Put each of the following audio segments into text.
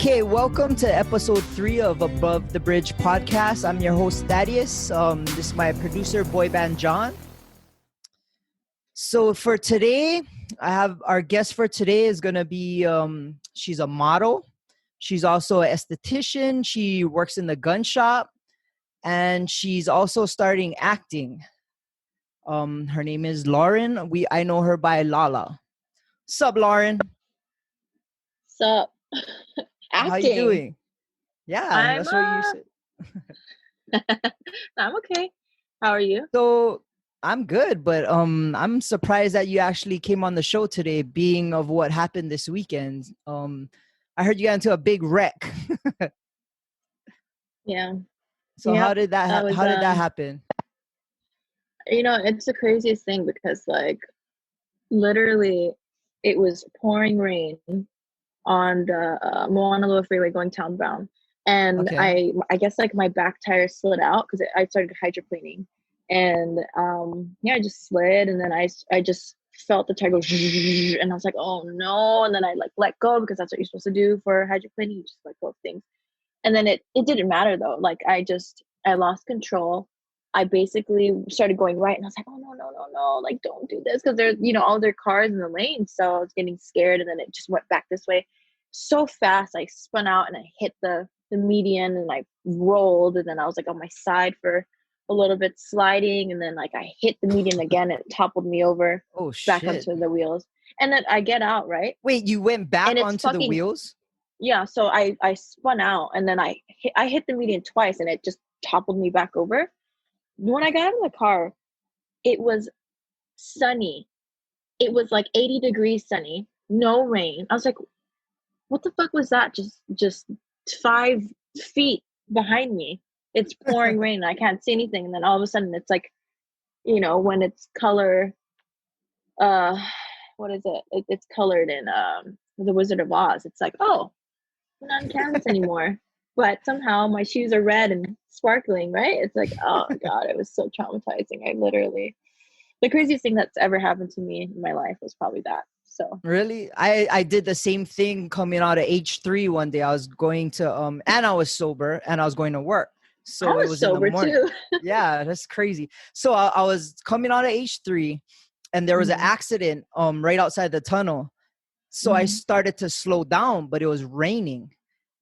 Okay, welcome to episode 3 of Above the Bridge podcast. I'm your host, Thaddeus. This is my producer, Boy Band John. So for today, I have our guest for today is going to be, she's a model. She's also an esthetician. She works in the gun shop. And she's also starting acting. Her name is Lauren. I know her by LALA. Sup, Lauren? Sup? Acting. How you doing? Yeah, that's what you said. I'm okay. How are you? So I'm good, but I'm surprised that you actually came on the show today, being of what happened this weekend. I heard you got into a big wreck. Yeah. So how did that happen? You know, it's the craziest thing because like literally it was pouring rain on the Moana Freeway going townbound. And okay. I guess like my back tire slid out because I started hydroplaning. And I just slid, and then I just felt the tire go and I was like, oh no. And then I like let go because that's what you're supposed to do for hydroplaning. You just let go of things. And then it didn't matter though. Like I lost control. I basically started going right, and I was like, oh no, like don't do this, because there's all their cars in the lane. So I was getting scared, and then it just went back this way so fast. I spun out and I hit the median, and I rolled, and then I was like on my side for a little bit sliding, and then like I hit the median again, and it toppled me over back onto the wheels. And then I get out, right? Wait, you went back onto the wheels? Yeah, so I spun out, and then I hit the median twice, and it just toppled me back over. When I got out of the car, it was sunny. It was like 80 degrees sunny, no rain. I was like, what the fuck was that? Just 5 feet behind me. It's pouring rain, and I can't see anything. And then all of a sudden, it's like, when it's color, what is it? It's colored in The Wizard of Oz. It's like, oh, we're not in Kansas anymore. But somehow my shoes are red and sparkling, right? It's like, oh God, it was so traumatizing. The craziest thing that's ever happened to me in my life was probably that. So really, I did the same thing coming out of H3 one day. I was going to and I was sober, and I was going to work. So I was sober too. Yeah, that's crazy. So I was coming out of H3, and there was an accident right outside the tunnel. So I started to slow down, but it was raining.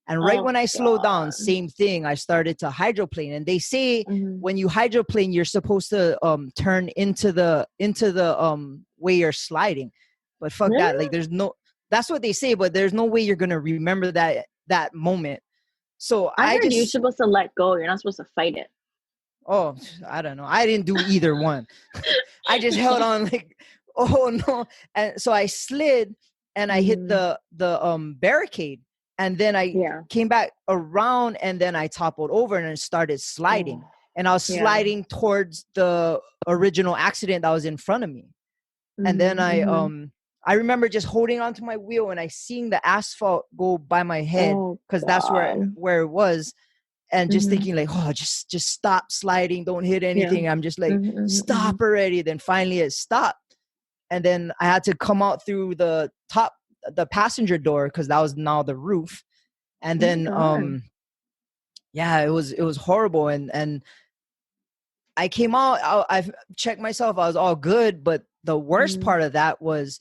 And when I slowed down, same thing, I started to hydroplane. And they say when you hydroplane, you're supposed to turn into the way you're sliding. But fuck that. Like that's what they say, but there's no way you're gonna remember that moment. So I heard you're supposed to let go. You're not supposed to fight it. Oh, I don't know. I didn't do either one. I just held on like, oh no. And so I slid, and I hit the barricade. And then I came back around, and then I toppled over and started sliding. And I was sliding towards the original accident that was in front of me. And then I remember just holding onto my wheel, and I seeing the asphalt go by my head, because that's where it was. And just thinking like, oh, just stop sliding. Don't hit anything. Yeah. I'm just like, stop already. Then finally it stopped. And then I had to come out through the passenger door, because that was now the roof. And then it was horrible. And I came out, I checked myself, I was all good. But the worst part of that was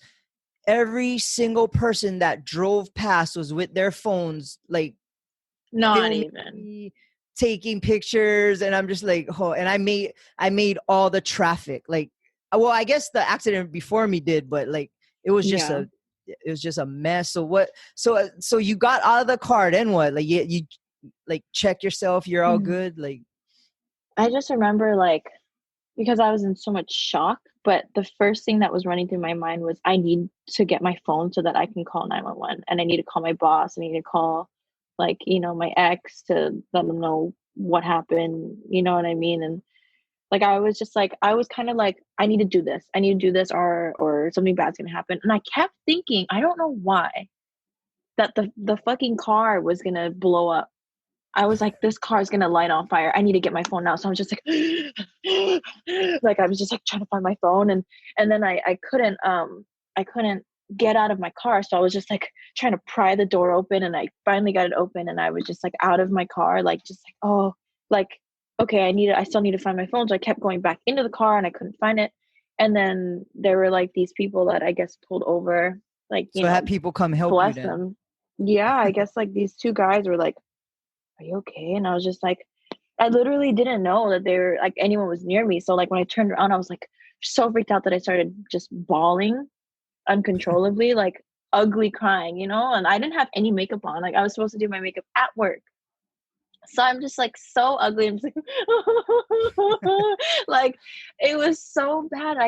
every single person that drove past was with their phones, like not even taking pictures. And I'm just like, oh, and I made all the traffic, like, well, I guess the accident before me did, but like it was just a mess. So you got out of the car, then what? Like you like check yourself, you're all good. Like I just remember, like, because I was in so much shock, but the first thing that was running through my mind was I need to get my phone so that I can call 911, and I need to call my boss. I need to call like, my ex to let them know what happened. You know what I mean? And like, I was just like, I was kind of like, I need to do this. I need to do this, or something bad's going to happen. And I kept thinking, I don't know why, that the fucking car was going to blow up. I was like, this car is going to light on fire. I need to get my phone now. So I was just like, like, I was just like trying to find my phone. And then I couldn't get out of my car. So I was just like trying to pry the door open, and I finally got it open, and I was just like out of my car, like just like, oh, like, okay, I still need to find my phone. So I kept going back into the car and I couldn't find it. And then there were like these people that I guess pulled over, like, So had people come help you bless then? them. Yeah, I guess like these two guys were like, are you okay? And I was just like, I literally didn't know that they were like anyone was near me. So like when I turned around, I was like so freaked out that I started just bawling uncontrollably, like ugly crying, and I didn't have any makeup on. Like I was supposed to do my makeup at work. So I'm just like so ugly. I'm just like, like it was so bad.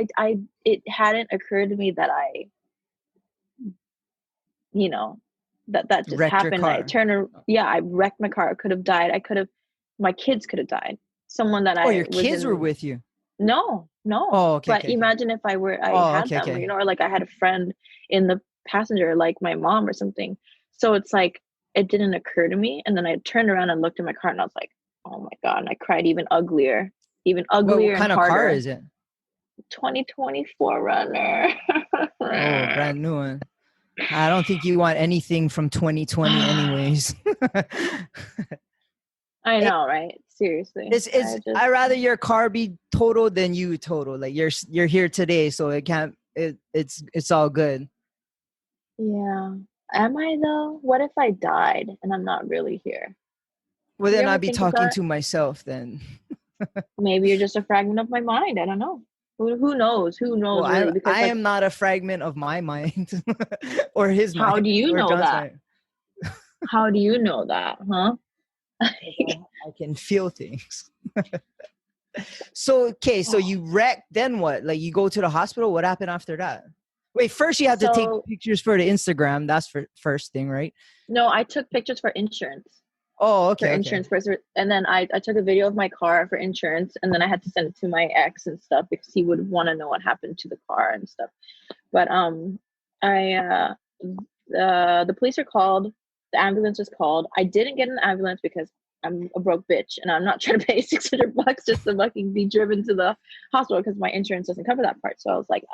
It hadn't occurred to me that you know, that just Wrecked your happened. car. I wrecked my car. I could have died. My kids could have died. Someone that your kids were with you? No. Oh, okay. But imagine if I had them, okay. or like I had a friend in the passenger, like my mom or something. So it's like, it didn't occur to me. And then I turned around and looked at my car and I was like, oh my God. And I cried even uglier What kind and of harder. car is it? 2024 Runner. Oh, brand new one. I don't think you want anything from 2020 anyways. I know, right? Seriously. I rather your car be total than you total. Like you're here today, so it's all good. Yeah. Am I though? What if I died and I'm not really here? Well, then I'd be talking to myself then. Maybe you're just a fragment of my mind. I don't know. Who knows? Who knows? Well, really? Because I am not a fragment of my mind or his mind. How do you know John's that? mind. How do you know that, huh? I can feel things. So you wrecked, then what? Like you go to the hospital? What happened after that? Wait, first you have to take pictures for the Instagram. That's for first thing, right? No, I took pictures for insurance. Oh, okay. For insurance person. And then I took a video of my car for insurance, and then I had to send it to my ex and stuff because he would want to know what happened to the car and stuff. But the police are called, the ambulance was called. I didn't get an ambulance because I'm a broke bitch and I'm not trying to pay $600 just to fucking be driven to the hospital because my insurance doesn't cover that part. So I was like,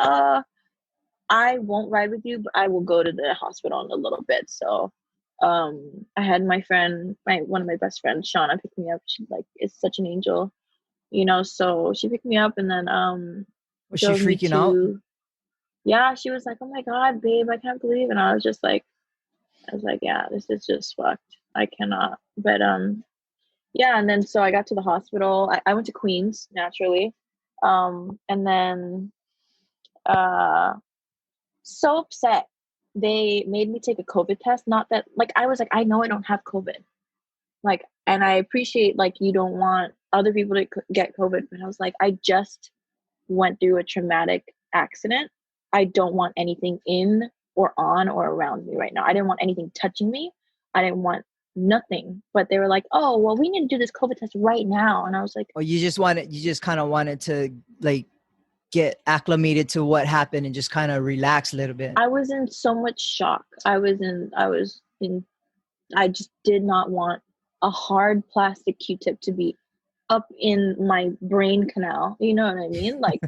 I won't ride with you, but I will go to the hospital in a little bit. So I had my friend, one of my best friends, Shauna, pick me up. She like is such an angel, so she picked me up, and then was she freaking out? Yeah, she was like, oh my God, babe, I can't believe. And I was like, yeah, this is just fucked. I cannot. But yeah, and then so I got to the hospital. I went to Queens naturally. And then so upset. They made me take a COVID test. Not that, like, I was like, I know I don't have COVID. Like, and I appreciate, like, you don't want other people to get COVID. But I was like, I just went through a traumatic accident. I don't want anything in or on or around me right now. I didn't want anything touching me. I didn't want nothing. But they were like, oh, well, we need to do this COVID test right now. And I was like, oh, you just kind of wanted to, like, get acclimated to what happened and just kind of relax a little bit. I was in so much shock. I just did not want a hard plastic Q-tip to be up in my brain canal. You know what I mean? Like,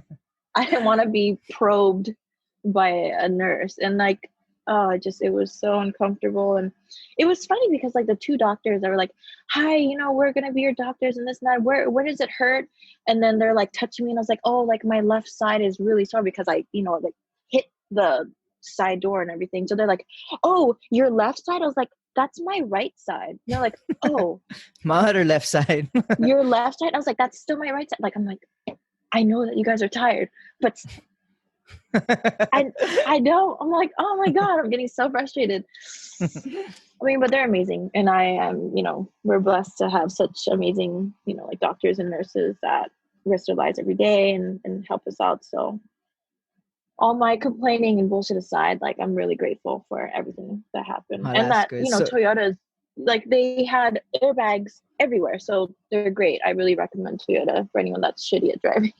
I didn't want to be probed by a nurse. And like, it was so uncomfortable. And it was funny because like the two doctors that were like, hi, we're going to be your doctors and this and that. Where does it hurt? And then they're like touching me. And I was like, oh, like my left side is really sore because I, like hit the side door and everything. So they're like, oh, your left side? I was like, that's my right side. And they're like, oh. My other left side. Your left side? I was like, that's still my right side. Like, I'm like, I know that you guys are tired, but I know. I'm like, oh my God, I'm getting so frustrated. I mean, but they're amazing. And I am, we're blessed to have such amazing, like doctors and nurses that risk their lives every day and help us out. So all my complaining and bullshit aside, like I'm really grateful for everything that happened. And that, good. Toyota's, like they had airbags everywhere. So they're great. I really recommend Toyota for anyone that's shitty at driving.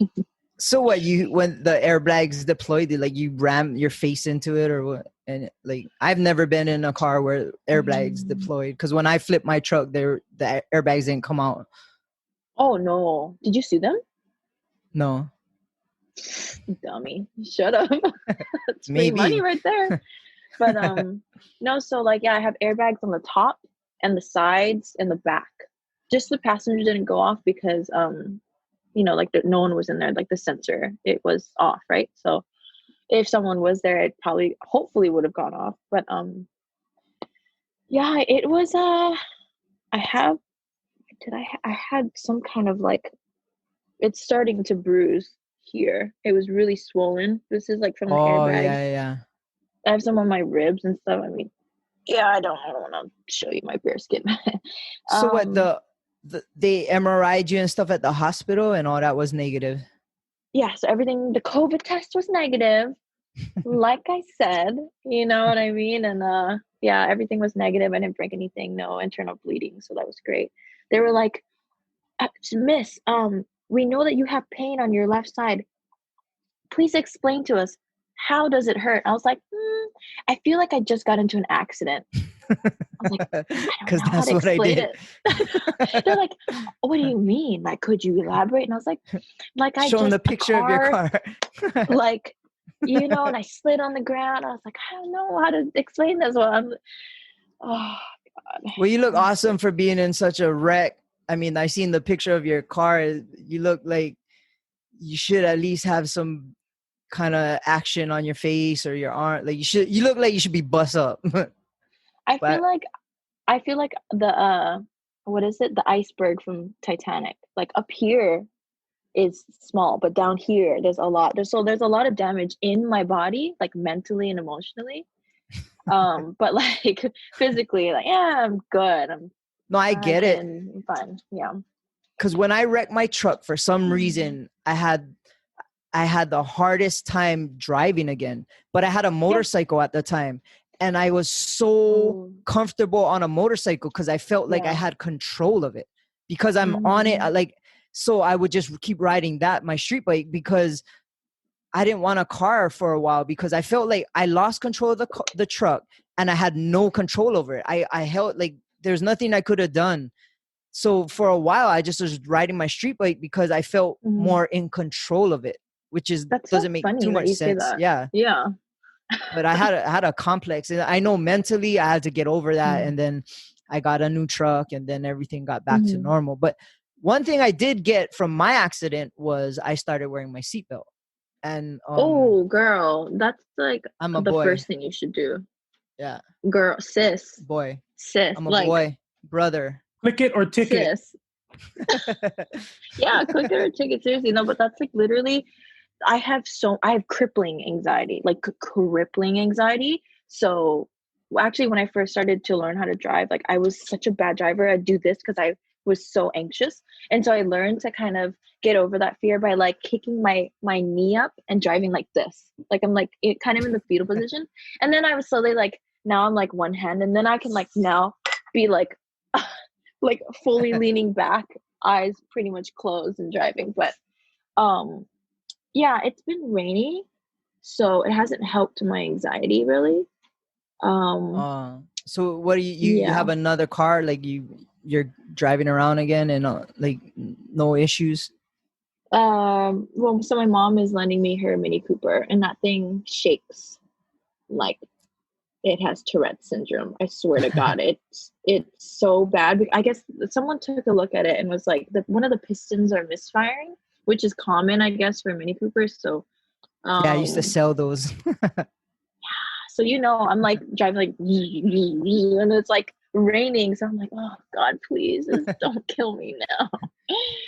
So what, when the airbags deployed, did you ram your face into it or what? And like, I've never been in a car where airbags deployed. Cause when I flipped my truck, the airbags didn't come out. Oh no. Did you see them? No. Dummy, shut up. That's free money Maybe. right there. But no, so like yeah, I have airbags on the top and the sides and the back. Just the passenger didn't go off because like no one was in there, like the sensor, it was off, right? So if someone was there, it probably hopefully would have gone off. But yeah, it was I have I had some kind of like, it's starting to bruise here. It was really swollen. This is like from the Oh airbag. yeah, yeah. I have some on my ribs and stuff. I mean, yeah, I don't want to show you my bare skin. So what they MRI'd you and stuff at the hospital and all that was negative? Yeah, so everything, the COVID test was negative. Like I said, you know what I mean? And yeah, everything was negative. I didn't break anything, no internal bleeding, so that was great. They were like, Miss, we know that you have pain on your left side. Please explain to us, how does it hurt? I was like, I feel like I just got into an accident. I was like, I Because don't know how that's to what I explain did. it. They're like, what do you mean? Like, could you elaborate? And I was like I Show them just, the picture of your car. like, and I slid on the ground. I was like, I don't know how to explain this one. Oh God. Well, you look awesome for being in such a wreck. I mean, I seen the picture of your car. You look like you should at least have some kind of action on your face or your arm. Like you look like you should be bust up. I feel But like the what is it? The iceberg from Titanic. Like up here is small, but down here there's a lot. There's a lot of damage in my body, like mentally and emotionally. But like physically, like yeah, I'm good. no, I get it. I'm fine. Yeah. Because when I wrecked my truck, for some reason, I had the hardest time driving again. But I had a motorcycle at the time, and I was so comfortable on a motorcycle because I felt like I had control of it because I'm on it. So I would just keep riding my street bike because I didn't want a car for a while because I felt like I lost control of the truck and I had no control over it. I held like there's nothing I could have done. So for a while, I just was riding my street bike because I felt more in control of it, which doesn't make too much sense. Yeah. Yeah. But I had a complex, and I know mentally I had to get over that, and then I got a new truck, and then everything got back to normal. But one thing I did get from my accident was I started wearing my seatbelt. And oh, girl, that's like I'm a the boy. first thing you should do. Yeah. Girl, sis. Boy. Sis. I'm a boy. Brother. Click it or ticket. Sis. Yeah, click it or ticket. Seriously, no, but that's like literally, I have crippling anxiety, like crippling anxiety. So actually, when I first started to learn how to drive, like I was such a bad driver. I'd do this because I was so anxious. And so I learned to kind of get over that fear by like kicking my knee up and driving like this. Like I'm like kind of in the fetal position. And then I was slowly like, now I'm like one hand, and then I can like now be like like fully leaning back, eyes pretty much closed and driving. But yeah, it's been rainy, so it hasn't helped my anxiety really. So what do you have another car, like you're driving around again and like no issues? Well, so my mom is lending me her Mini Cooper, and that thing shakes like it has Tourette's syndrome. I swear to God, it's so bad. I guess someone took a look at it and was like, one of the pistons are misfiring, which is common, I guess, for Mini Coopers. So yeah, I used to sell those. So I'm like driving like, and it's like raining. So I'm like, oh God, please, just don't kill me now.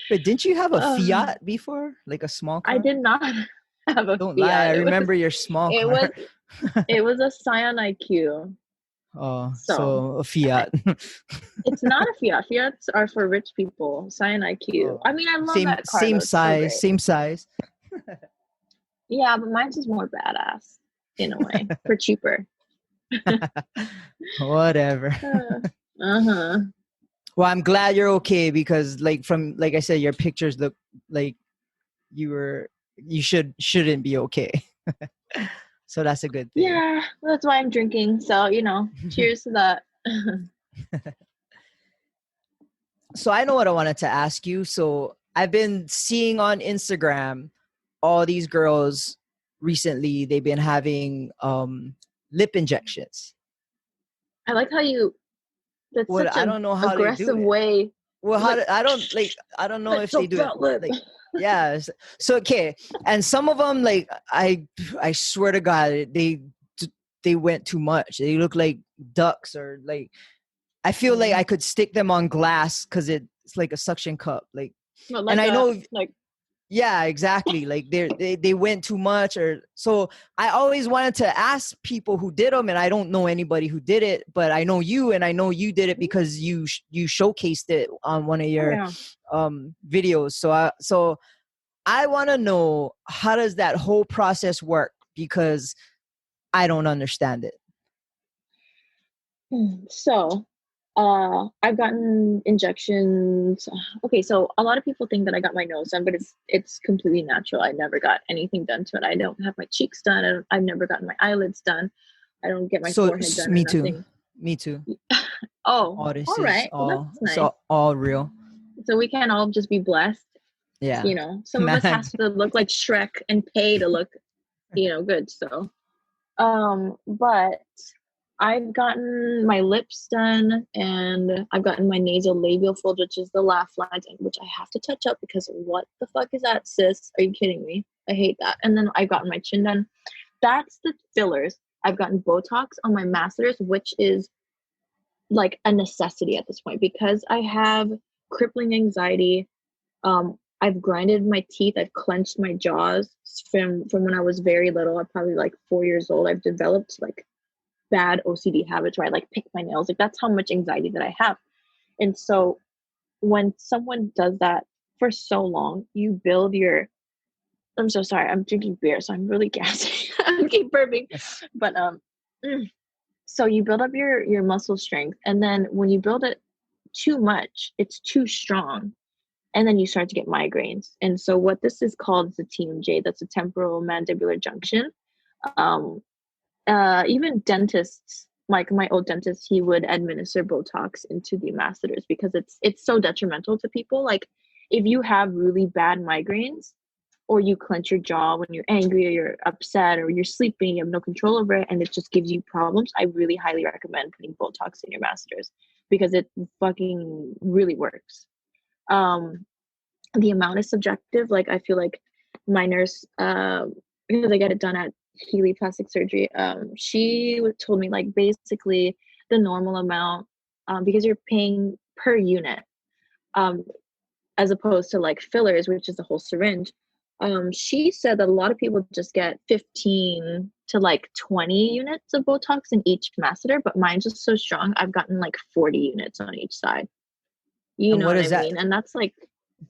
But didn't you have a Fiat before, like a small car? I did not have a Don't Fiat. lie, I remember your small car. It was a Scion IQ. Oh, so a Fiat. It's not a Fiat. Fiats are for rich people. Scion IQ. Oh. I mean, I love that car. Same size. Yeah, but mine's just more badass in a way, for cheaper. Whatever. Well, I'm glad you're okay because like I said, your pictures look like you shouldn't be okay. So that's a good thing. Yeah, that's why I'm drinking. So, cheers to that. So I know what I wanted to ask you. So I've been seeing on Instagram all these girls recently, they've been having lip injections. I like how that's Well, such I an don't know how they do aggressive it. way. Well, Like, I don't know like if they so do it fat lip. like, yeah. So okay, and some of them, like, I swear to God, they went too much. They look like ducks, or like, I feel like I could stick them on glass because it's like a suction cup, like. Not And like I a know, like. yeah, exactly. Like they went too much, or so. I always wanted to ask people who did them, and I don't know anybody who did it, but I know you, and I know you did it because you showcased it on one of Oh your yeah. videos. So I want to know, how does that whole process work, because I don't understand it. So, I've gotten injections. Okay, so a lot of people think that I got my nose done, but it's completely natural. I never got anything done to it. I don't have my cheeks done. I've never gotten my eyelids done. I don't get my So forehead done or me too, nothing. me too. Oh, All this all is right. Well, all that's it's nice. all real. So we can't all just be blessed. Yeah, Some of us man. has to look like Shrek and pay to look, good. So, but I've gotten my lips done, and I've gotten my nasal labial fold, which is the laugh lines, which I have to touch up because what the fuck is that, sis? Are you kidding me? I hate that. And then I've gotten my chin done. That's the fillers. I've gotten Botox on my masseters, which is like a necessity at this point because I have crippling anxiety. I've grinded my teeth. I've clenched my jaws from when I was very little. I'm probably like 4 years old. I've developed like bad OCD habits where I like pick my nails. Like that's how much anxiety that I have. And so when someone does that for so long, you build your. I'm so sorry. I'm drinking beer, so I'm really gassy. I keep burping, but so you build up your muscle strength, and then when you build it too much, it's too strong, and then you start to get migraines. And so what this is called is a TMJ. That's a temporal mandibular junction. Um, Even dentists, like my old dentist, he would administer Botox into the masseters because it's so detrimental to people. Like if you have really bad migraines, or you clench your jaw when you're angry or you're upset or you're sleeping, you have no control over it, and it just gives you problems, I really highly recommend putting Botox in your masseters because it fucking really works. Um, the amount is subjective. Like I feel like my nurse, because I get it done at Healy Plastic Surgery, she told me like basically the normal amount, because you're paying per unit, um, as opposed to like fillers, which is a whole syringe. She said that a lot of people just get 15 to like 20 units of Botox in each masseter, but mine's just so strong. I've gotten like 40 units on each side. You And know what what is I that? mean? And that's like,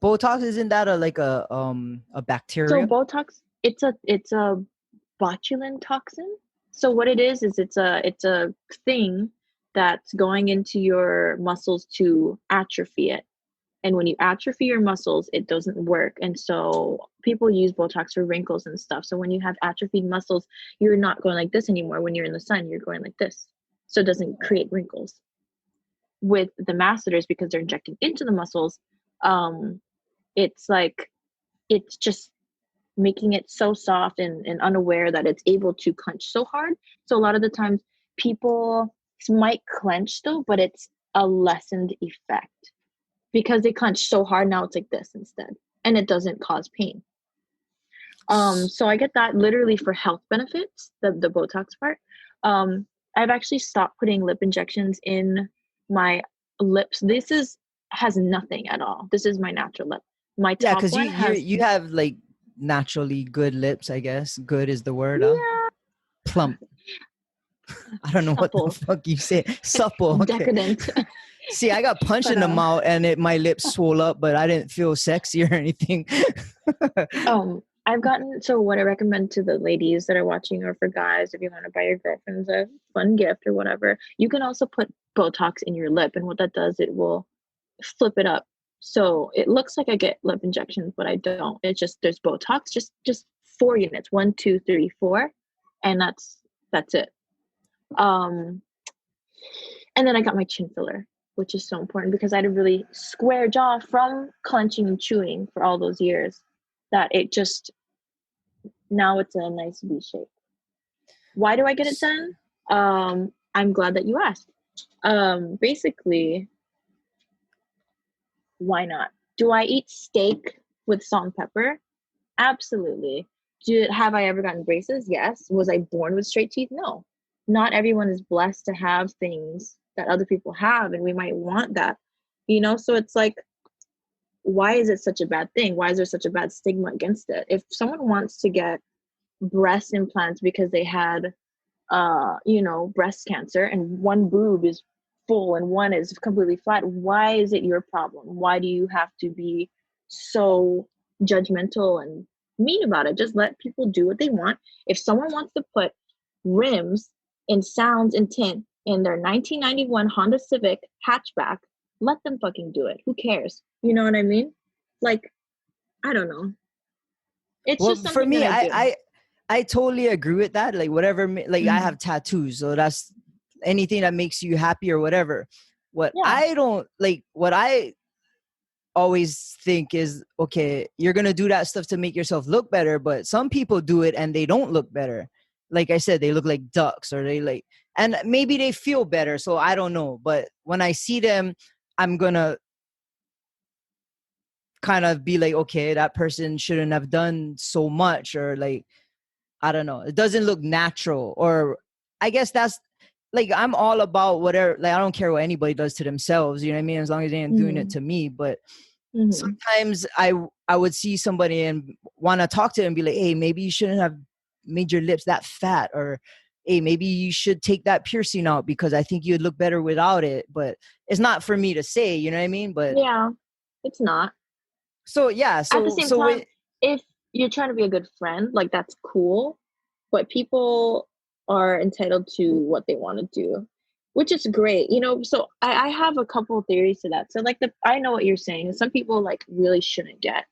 Botox, isn't that a so bacteria? Botox, it's a botulinum toxin. So what it is it's a thing that's going into your muscles to atrophy it. And when you atrophy your muscles, it doesn't work. And so people use Botox for wrinkles and stuff. So when you have atrophied muscles, you're not going like this anymore. When you're in the sun, you're going like this. So it doesn't create wrinkles. With the masseters, because they're injecting into the muscles, um, it's like it's just making it so soft and unaware that it's able to clench so hard. So a lot of the times people might clench still, but it's a lessened effect because they clench so hard. Now it's like this instead, and it doesn't cause pain. So I get that literally for health benefits, the Botox part. I've actually stopped putting lip injections in my lips. Has nothing at all. This is my natural lip. My Yeah, top because one has, you have like naturally good lips, I guess. Good is the word. yeah, Plump. I don't know what the supple, fuck you say. Supple. Okay. decadent. See, I got punched But in the mouth and my lips swole up, but I didn't feel sexy or anything. I've gotten, so what I recommend to the ladies that are watching, or for guys, if you want to buy your girlfriends a fun gift or whatever, you can also put Botox in your lip, and what that does, it will flip it up. So it looks like I get lip injections, but I don't. It's just there's Botox, just 4 units, 1, 2, 3, 4, and that's it. Um, and then I got my chin filler, which is so important because I had a really square jaw from clenching and chewing for all those years that it just Now it's a nice V shape. Why do I get it done? I'm glad that you asked. Basically, why not? Do I eat steak with salt and pepper? Absolutely. Have I ever gotten braces? Yes. Was I born with straight teeth? No. Not everyone is blessed to have things that other people have, and we might want that, So it's like, why is it such a bad thing? Why is there such a bad stigma against it? If someone wants to get breast implants because they had breast cancer and one boob is full and one is completely flat, why is it your problem? Why do you have to be so judgmental and mean about it? Just let people do what they want. If someone wants to put rims and sounds and tint in their 1991 Honda Civic hatchback, let them fucking do it. Who cares? You know what I mean? Like, I don't know. It's Well, just for something me, that I do. I totally agree with that. Like whatever, like I Mhm. have tattoos, so that's anything that makes you happy or whatever. What Yeah. I don't like, what I always think is, okay, you're gonna do that stuff to make yourself look better, but some people do it and they don't look better. Like I said, they look like ducks, or they like, and maybe they feel better. So I don't know, but when I see them, I'm gonna kind of be like, okay, that person shouldn't have done so much, or like, I don't know, it doesn't look natural. Or I guess that's like, I'm all about whatever, like I don't care what anybody does to themselves, you know what I mean, as long as they ain't doing it Mm-hmm. to me. But Mm-hmm. sometimes I would see somebody and want to talk to them and be like, hey, maybe you shouldn't have made your lips that fat, or hey, maybe you should take that piercing out because I think you'd look better without it. But it's not for me to say, you know what I mean? But Yeah, it's not. so yeah, At the so same time, if you're trying to be a good friend, like that's cool, but people are entitled to what they want to do, which is great, So I have a couple of theories to that. So like I know what you're saying. Some people like really shouldn't get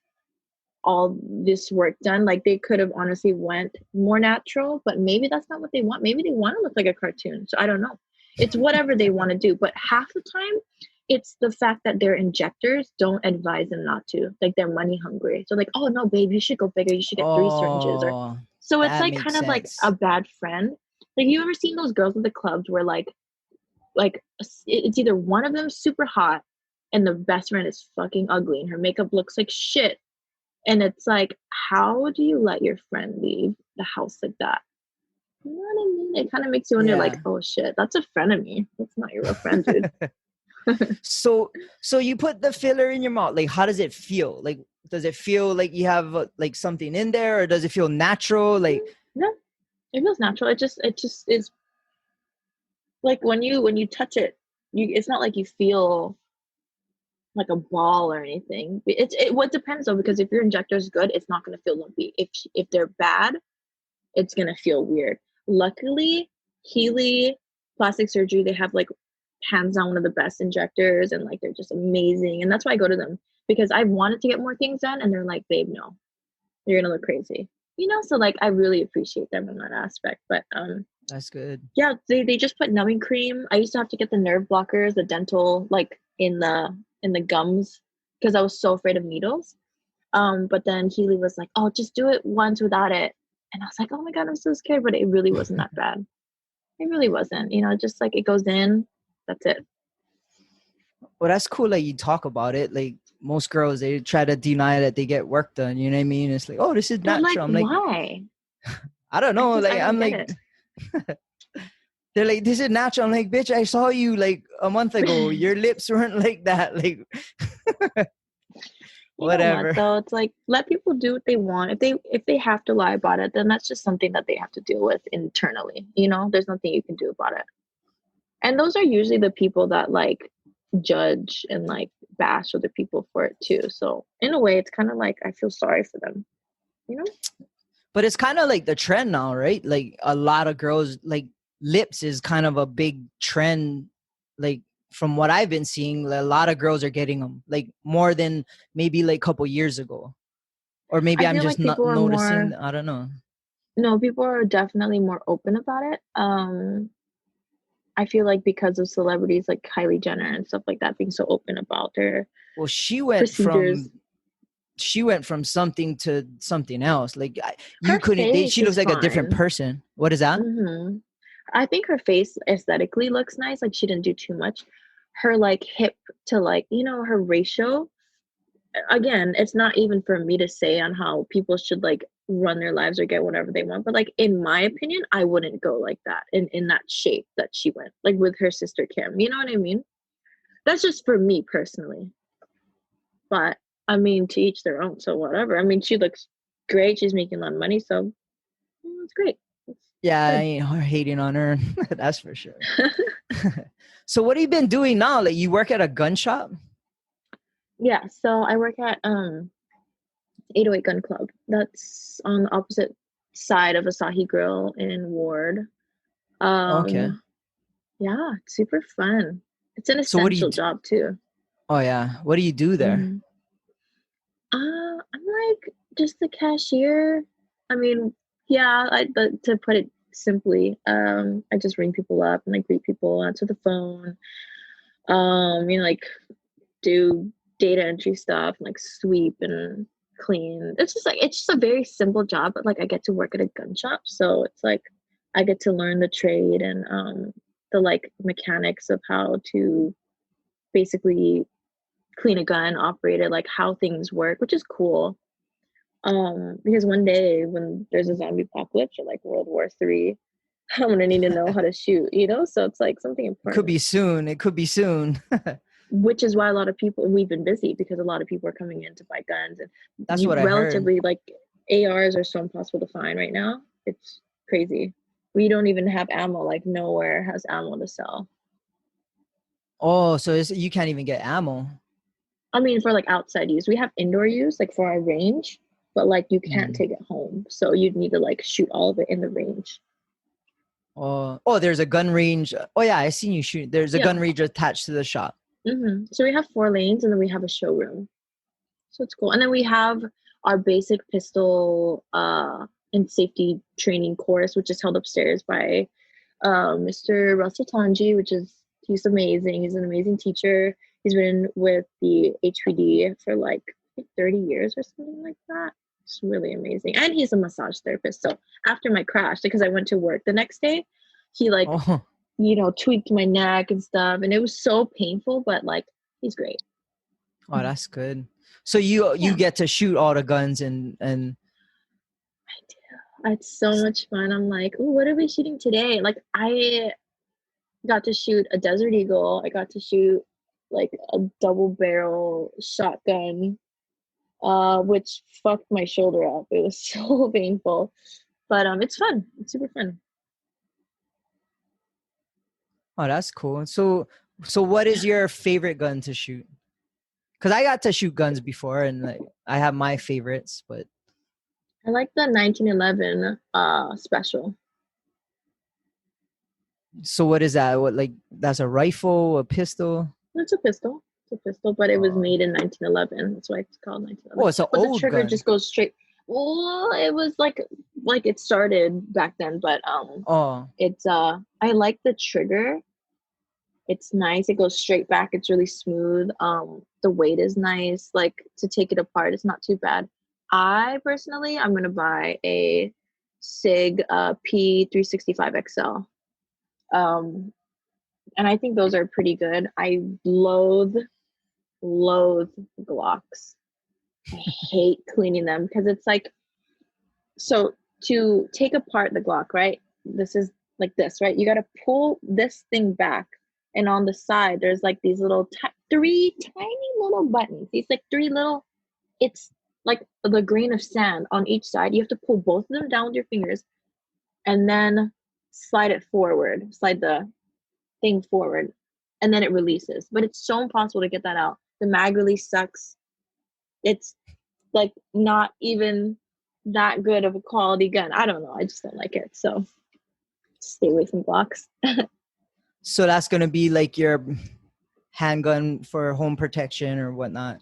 all this work done. Like they could have honestly went more natural, but maybe that's not what they want. Maybe they want to look like a cartoon. So I don't know. It's whatever they want to do. But half the time, it's the fact that their injectors don't advise them not to. Like they're money hungry. So like, oh no, babe, you should go bigger. You should get 3 syringes. Or oh, so it's that like makes kind of like a sense. bad friend. Like you ever seen those girls at the clubs where like it's either one of them super hot and the best friend is fucking ugly and her makeup looks like shit, and it's like, how do you let your friend leave the house like that? You know what I mean? It kind of makes you wonder, like, Yeah. oh shit, that's a friend of me. That's not your real friend, dude. So you put the filler in your mouth. Like, how does it feel? Like, does it feel like you have like something in there, or does it feel natural? Like, No, it feels natural. It just is like when you touch it, it's not like you feel like a ball or anything. It what depends though, because if your injector is good, it's not gonna feel lumpy. If they're bad, it's gonna feel weird. Luckily, Healy Plastic Surgery, they have like hands down one of the best injectors, and like they're just amazing. And that's why I go to them, because I wanted to get more things done, and they're like, babe, no, you're gonna look crazy. So like I really appreciate them in that aspect. But that's good. yeah, they just put numbing cream. I used to have to get the nerve blockers, the dental, like in the gums, because I was so afraid of needles. But then Healy was like, oh, just do it once without it. And I was like, oh my God, I'm so scared. But it really wasn't that bad. It really wasn't. Just like it goes in, that's it. Well, that's cool that you talk about it. Like most girls, they try to deny that they get work done. You know what I mean? It's like, oh, this is But like, natural. I'm like, why? I don't know. I Like, don't I'm get like, it. they're like, this is natural. I'm like, bitch, I saw you like a month ago. Your lips weren't like that. Like, You know what whatever. though? It's like let people do what they want. If they have to lie about it, then that's just something that they have to deal with internally. There's nothing you can do about it. And those are usually the people that like judge and like bash other people for it too. So in a way, it's kind of like I feel sorry for them. You know? But it's kind of like the trend now, right? Like a lot of girls, like lips is kind of a big trend. Like from what I've been seeing, a lot of girls are getting them, like more than maybe like a couple years ago. Or maybe I I'm feel just like not people are noticing. more I don't know. no, people are definitely more open about it. I feel like because of celebrities like Kylie Jenner and stuff like that being so open about their Well, she went procedures. from she went from something to something else. Like you Her couldn't. face She looks is like a different fine. person. What is that? Hmm. I think her face aesthetically looks nice. Like she didn't do too much. Her like hip to like, her ratio. Again, it's not even for me to say on how people should like run their lives or get whatever they want. But like in my opinion, I wouldn't go like that in that shape that she went, like with her sister Kim. You know what I mean? That's just for me personally. But I mean, to each their own. So whatever. I mean, she looks great. She's making a lot of money, so it's great. Yeah, I ain't hating on her. That's for sure. So what have you been doing now? Like you work at a gun shop? Yeah, so I work at 808 Gun Club. That's on the opposite side of Asahi Grill in Ward. Okay. Yeah, it's super fun. It's an So what do you essential job too. Oh yeah. What do you do there? Hmm. I'm like just the cashier. I mean, yeah, to put it simply, I just ring people up and like greet people, answer the phone, like do data entry stuff and like sweep and clean. It's just a very simple job, but like I get to work at a gun shop, so it's like I get to learn the trade and the like mechanics of how to basically clean a gun, operate it, like how things work, which is cool. Because one day when there's a zombie apocalypse or like World War III, I'm gonna need to know how to shoot. So it's like something It could important. be soon. It could be soon. Which is why a lot of people, we've been busy because a lot of people are coming in to buy guns, and That's what I heard. relatively like ARs are so impossible to find right now. It's crazy. We don't even have ammo. Like nowhere has ammo to sell. Oh, so you can't even get ammo. I mean, for like outside use, we have indoor use, like for our range, but like you can't Mm. take it home. So you'd need to like shoot all of it in the range. Oh, there's a gun range. Oh yeah, I seen you shoot. There's a Yeah. gun range attached to the shop. So we have 4 lanes and then we have a showroom. So it's cool. And then we have our basic pistol and safety training course, which is held upstairs by Mr. Russell Tanji, he's amazing. He's an amazing teacher. He's been with the HPD for like 30 years or something like that. It's really amazing. And he's a massage therapist. So after my crash, because I went to work the next day, he like, Oh, tweaked my neck and stuff. And it was so painful, but like, he's great. oh, that's good. So you Yeah. get to shoot all the guns and I do. It's so much fun. I'm like, ooh, what are we shooting today? Like, I got to shoot a Desert Eagle. I got to shoot like a double barrel shotgun, which fucked my shoulder up. It was so painful, but it's fun. It's super fun. oh, that's cool. So what is your favorite gun to shoot? Because I got to shoot guns before, and like I have my favorites, but I like the 1911 special. so what is that? What, like that's a rifle, a pistol? It's a pistol. It's a pistol, but it was Oh, made in 1911. That's why it's called 1911. oh, it's an But the old trigger gun. just goes straight. Well, it was like it started back then, but Oh, it's I like the trigger. It's nice. It goes straight back. It's really smooth. The weight is nice. Like to take it apart, it's not too bad. I'm gonna buy a Sig P365 XL. Um, and I think those are pretty good. I loathe Glocks. I hate cleaning them because it's like, so to take apart the Glock, right? This is like this, right? You got to pull this thing back, and on the side, there's like these three tiny little buttons. These like three little. It's like the grain of sand on each side. You have to pull both of them down with your fingers, and then slide it forward. Slide the thing forward, and then it releases. But it's so impossible to get that out. The mag release sucks. It's like not even that good of a quality gun. I don't know. I just don't like it. So stay away from Glocks. so that's gonna be like your handgun for home protection or whatnot.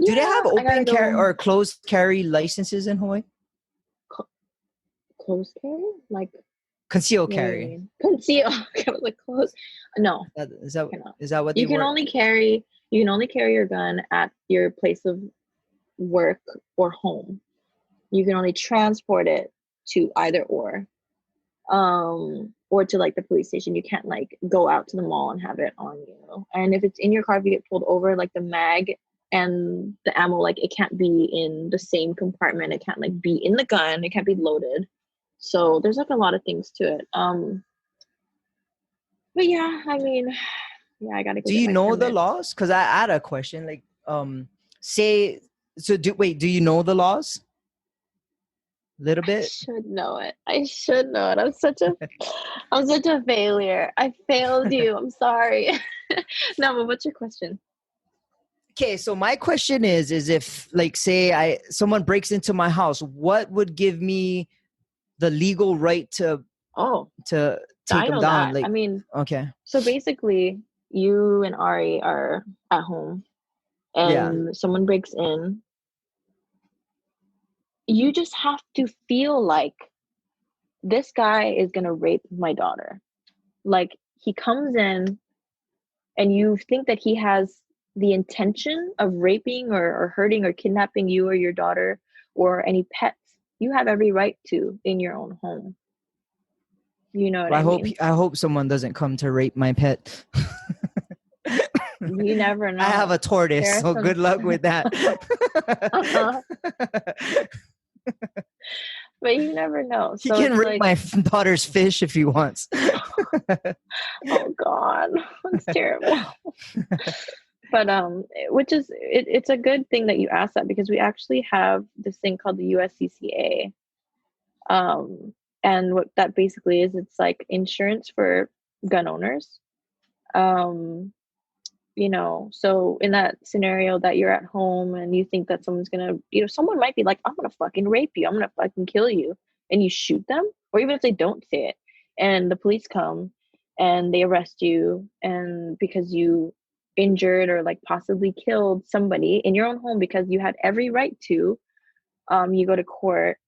Do they have Yeah, I gotta open carry go or closed carry licenses in Hawaii? close carry? Like, Concealed what do you carry. mean? Conceal. I was like, close. No, Is that cannot. is that what they You can work? only carry you can only carry your gun at your place of work or home. You can only transport it to either or to like the police station. You can't like go out to the mall and have it on you. And if it's in your car, if you get pulled over, like the mag and the ammo, like it can't be in the same compartment. It can't like be in the gun. It can't be loaded. So there's like a lot of things to it. But yeah, I mean, yeah, I gotta go. Do get you my know the permit. laws? Because I had a question. Like, say, so do you know the laws? A little I bit. should know it. I should know it. I'm such a failure. I failed you. I'm sorry. No, but what's your question? Okay, so my question is if like say someone breaks into my house, what would give me the legal right to Oh, take I them know down? that. I Like, mean, okay, so basically, you and Ari are at home yeah. and someone breaks in. You just have to feel like this guy is going to rape my daughter. Like, he comes in and you think that he has the intention of raping or hurting or kidnapping you or your daughter or any pets. You have every right to in your own home. You know what Well, I mean? I hope someone doesn't come to rape my pet. You never know. I have a tortoise, so some good luck with that. But you never know. He So can it's rape like, my daughter's fish if he wants. oh God, that's terrible. But which is it's a good thing that you asked that, because we actually have this thing called the USCCA. And what that basically is, it's like insurance for gun owners. So in that scenario that you're at home and you think that someone's gonna, someone might be like, I'm gonna fucking rape you, I'm gonna fucking kill you, and you shoot them, or even if they don't say it, and the police come and they arrest you, and because you injured or like possibly killed somebody in your own home because you had every right to, you go to court.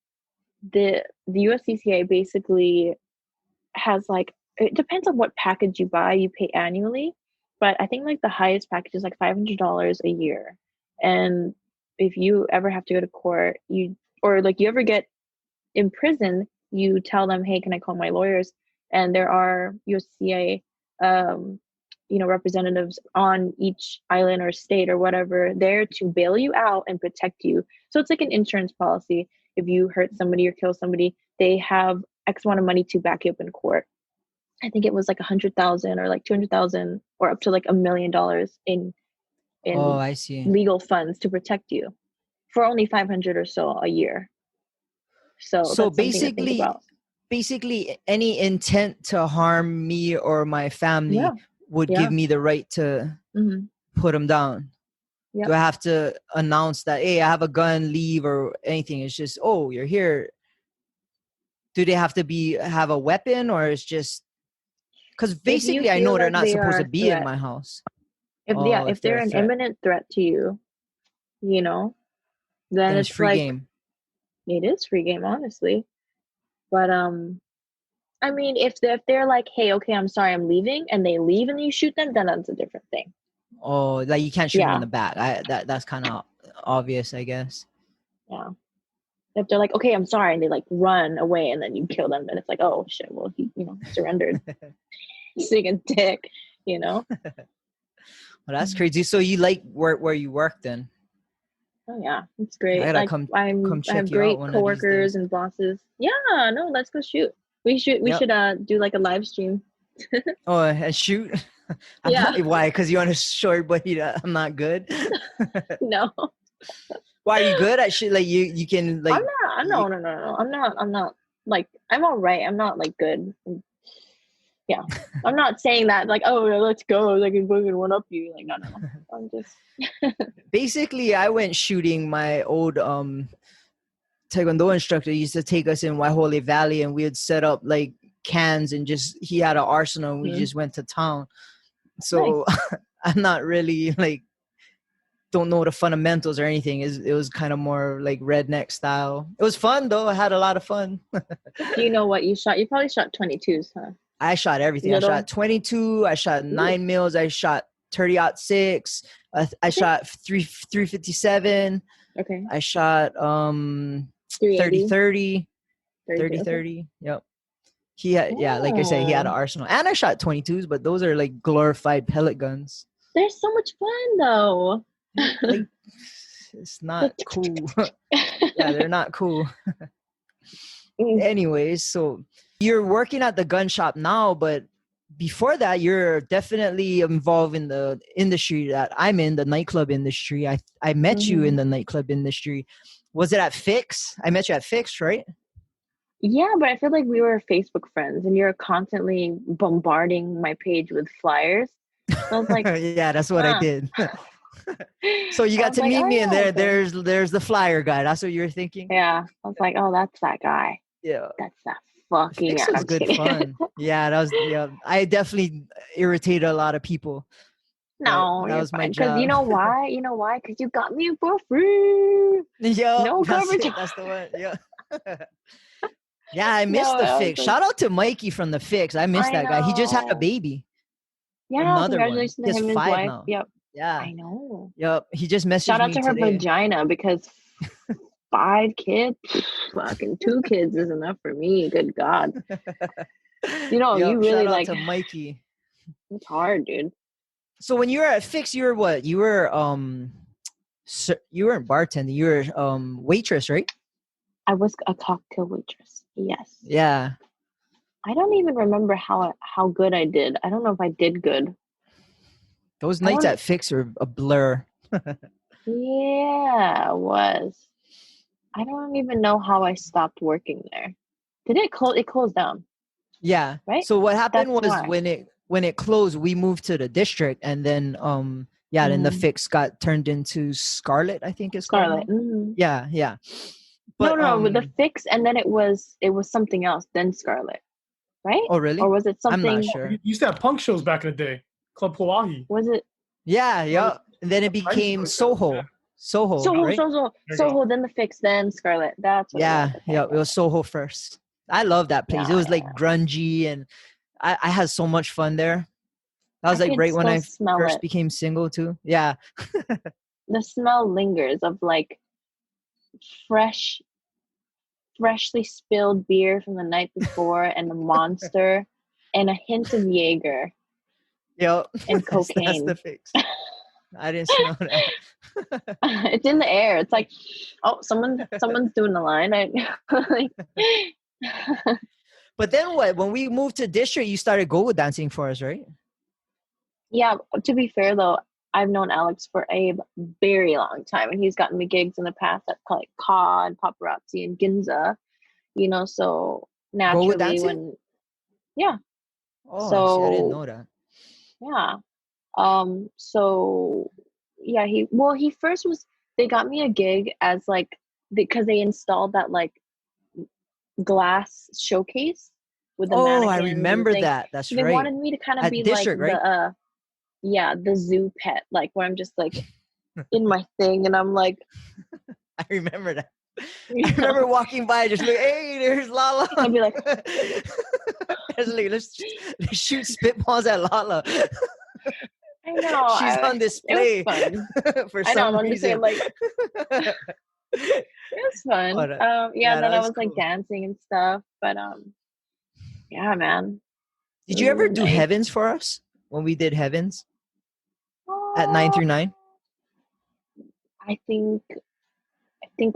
The USCCA basically has like, it depends on what package you buy, you pay annually, but I think like the highest package is like $500 a year. And if you ever have to go to court, or like you ever get in prison, you tell them, hey, can I call my lawyers? And there are USCA representatives on each island or state or whatever there to bail you out and protect you. So it's like an insurance policy. If you hurt somebody or kill somebody, they have X amount of money to back you up in court. I think it was like 100,000 or like 200,000 or up to like $1 million in Oh, I see. legal funds to protect you for only 500 or so a year. So that's something to think about. Basically any intent to harm me or my family Yeah. would Yeah. give me the right to put them down. Yep. Do I have to announce that, hey, I have a gun, leave, or anything? It's just, oh, you're here. Do they have to have a weapon, or it's just because basically I know they're not supposed to be in my house. If they're an imminent threat to you, then it's free like game. It is free game, honestly. But I mean, if they're like, hey, okay, I'm sorry, I'm leaving, and they leave and you shoot them, then that's a different thing. Oh, like you can't shoot them in the back. That's kind of obvious, I guess. Yeah. If they're like, okay, I'm sorry, and they like run away, and then you kill them, then it's like, oh shit, well he surrendered. He's being a dick, Well, that's crazy. So you like where you work then? Oh yeah, it's great. I Like I have great coworkers and bosses. Yeah, no, let's go shoot. We should do like a live stream. Oh, and shoot. Yeah. Why? Because you want to show everybody that I'm not good? No. Why are you good at shit? Like you can like. No. I'm not like, I'm all right. I'm not like good. Yeah. I'm not saying that like, oh, let's go. Like I'm going to one up you. Like no. I'm just. Basically, I went shooting. My old Taekwondo instructor used to take us in Waihole Valley, and we would set up like cans and he had an arsenal, and we just went to town. So nice. I'm not really like, don't know the fundamentals or anything. It was kind of more like redneck style. It was fun though. I had a lot of fun. Do you know what you shot? You probably shot 22s, huh? I shot everything. Little. I shot 22. I shot 9 mils. I shot 30-06. I shot 357. Okay. I shot 30 380. 30, 30 Okay. 30. Yep. He had, yeah, like I said, he had an Oh, arsenal. And I shot 22s, but those are like glorified pellet guns. they're so much fun though. Like, it's not Like, cool. Yeah, they're not cool. Anyways, so you're working at the gun shop now, but before that, you're definitely involved in the industry that I'm in, the nightclub industry. I met you in Mhm. the nightclub industry. Was it at Fix? I met you at Fix, right? Yeah, but I feel like we were Facebook friends and you're constantly bombarding my page with flyers. So I was like, Yeah, that's what I huh. did. So you I got was to like, meet oh me in yeah, there. okay. There's the flyer guy. That's what you're thinking? Yeah. I was like, oh, that's that guy. Yeah. That's that fucking Fix guy. was I'm just good kidding. fun. Yeah, that was, yeah. I definitely irritated a lot of people, but No, that you're was my fine. Because you job. know why? You know why? Because you got me for free. Yup, No that's coverage. it. That's the one. Yeah. Yeah, I missed No, the I was Fix. like, Shout out to Mikey from the Fix. I missed I that guy. He just had a know. baby, Yeah, another one. congratulations to He has him and his 5 wife. now. Yep. Yeah. I know. Yep. He just Shout messaged out me to her today. vagina because 5 kids, fucking 2 kids is enough for me. Good God. You know, you Yep. Shout really out like, to Mikey. it's hard, dude. So when you were at Fix, you were what? You were you weren't bartending. You were waitress, right? I was a cocktail waitress. Yes. Yeah. I don't even remember how good I did. I don't know if I did good. Those I nights don't. at Fix are a blur. Yeah, it was. I don't even know how I stopped working there. Did it close? It closed down, Yeah. right? So what happened That's was why. when it closed, we moved to the district, and then yeah, then the Mm. Fix got turned into Scarlet, I think it's called Scarlet. now. Mm. Yeah, yeah. No, But no, no. With the fix, and then it was something else. Then Scarlet, right? oh Or really? was it I'm not something? sure. You used to have punk shows back in the day. Club Hawaii. Was it Yeah, yeah. And then it I used to became go to that. Soho. Soho, Soho, right? Soho, There you go. Soho? Then the fix, then Scarlet. That's what it was. Yeah, Okay, yeah. It okay, was okay. Soho first. I love that place. It Yeah, was yeah, like yeah. grungy, and I had so much fun there. That was I like could right when still I smell first it. became single too. Yeah. The smell lingers of like fresh, freshly spilled beer from the night before, and a monster, and a hint of Jaeger Yep. and That's the cocaine. fix. I didn't smell that. It's in the air. It's like, oh, someone's doing the line. Like, But then what? When we moved to district, you started go-go dancing for us, right? yeah. To be fair though, I've known Alex for a very long time, and he's gotten me gigs in the past at like COD, Paparazzi, and Ginza. So Go-go naturally, dancing? when yeah, Oh, I see. I didn't so know that. yeah, so yeah, he first was they got me a gig as like because they installed that like glass showcase with the Oh, I mannequins and the remember thing. that. That's So they right. wanted me to kind of At be like district, right? the zoo pet, like where I'm just like in my thing and I'm like, I remember that. you I remember know, walking by, just like, hey, there's Lala. I'd be like, I was like, let's shoot spitballs at Lala. I know, She's on it was display fun. for I know, some I'm just saying reason. like it was fun. Yeah, Yeah, and then that I was was like cool. dancing and stuff, but yeah, man, it Did you ever was do nice. Heavens for us when we did Heavens at 9 Oh, through 9? I think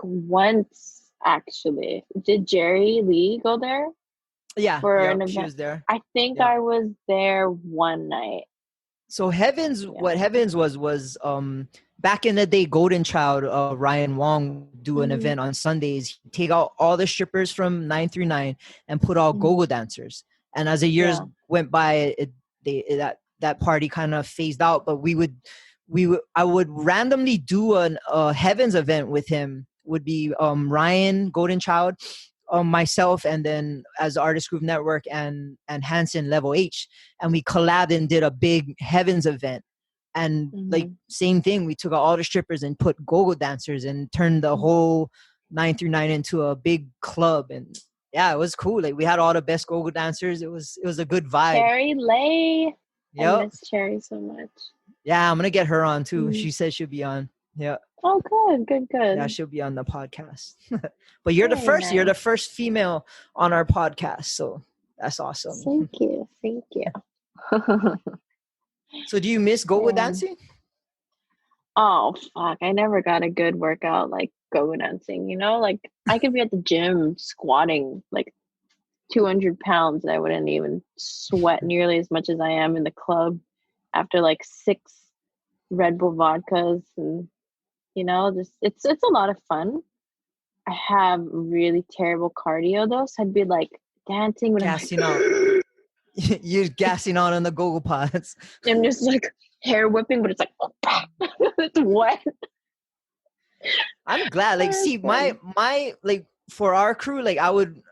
once actually. Did Jerry Lee go there Yeah, for an yep, she event? was there. I think Yep. I was there one night. So Heavens, Yeah. what Heavens was back in the day, Golden Child, Ryan Wong do an Mhm. event on Sundays. He'd take out all the strippers from 9 through 9 and put all Mhm. go-go dancers. And as the years Yeah. went by, that party kind of phased out. But I would randomly do a Heavens event with him. Would be Ryan, Golden Child, myself, and then as Artist Group Network and Hanson Level H, and we collabed and did a big Heavens event. And like Mhm. same thing, we took out all the strippers and put go-go dancers and turned the Mhm. whole 9 through 9 into a big club. And yeah, it was cool. Like we had all the best go-go dancers. It was a good vibe. Cherry Lay. I Yep. miss Cherry so much. Yeah, I'm gonna get her on too. Mhm. She said she'll be on. Yeah. Oh, good. Yeah, she'll be on the podcast. But you're the Very first. You're nice. the first female on our podcast, so that's awesome. Thank you. So, do you miss go-go Yeah. dancing? Oh fuck! I never got a good workout like go dancing. You know, like I could be at the gym squatting like 200 pounds, and I wouldn't even sweat nearly as much as I am in the club after like 6 Red Bull vodkas, and just it's a lot of fun. I have really terrible cardio though, so I'd be like dancing when Gassing out. You're gassing out on the go-go pods. I'm just like hair whipping, but it's like it's wet. I'm glad. Like, see, my like for our crew, like I would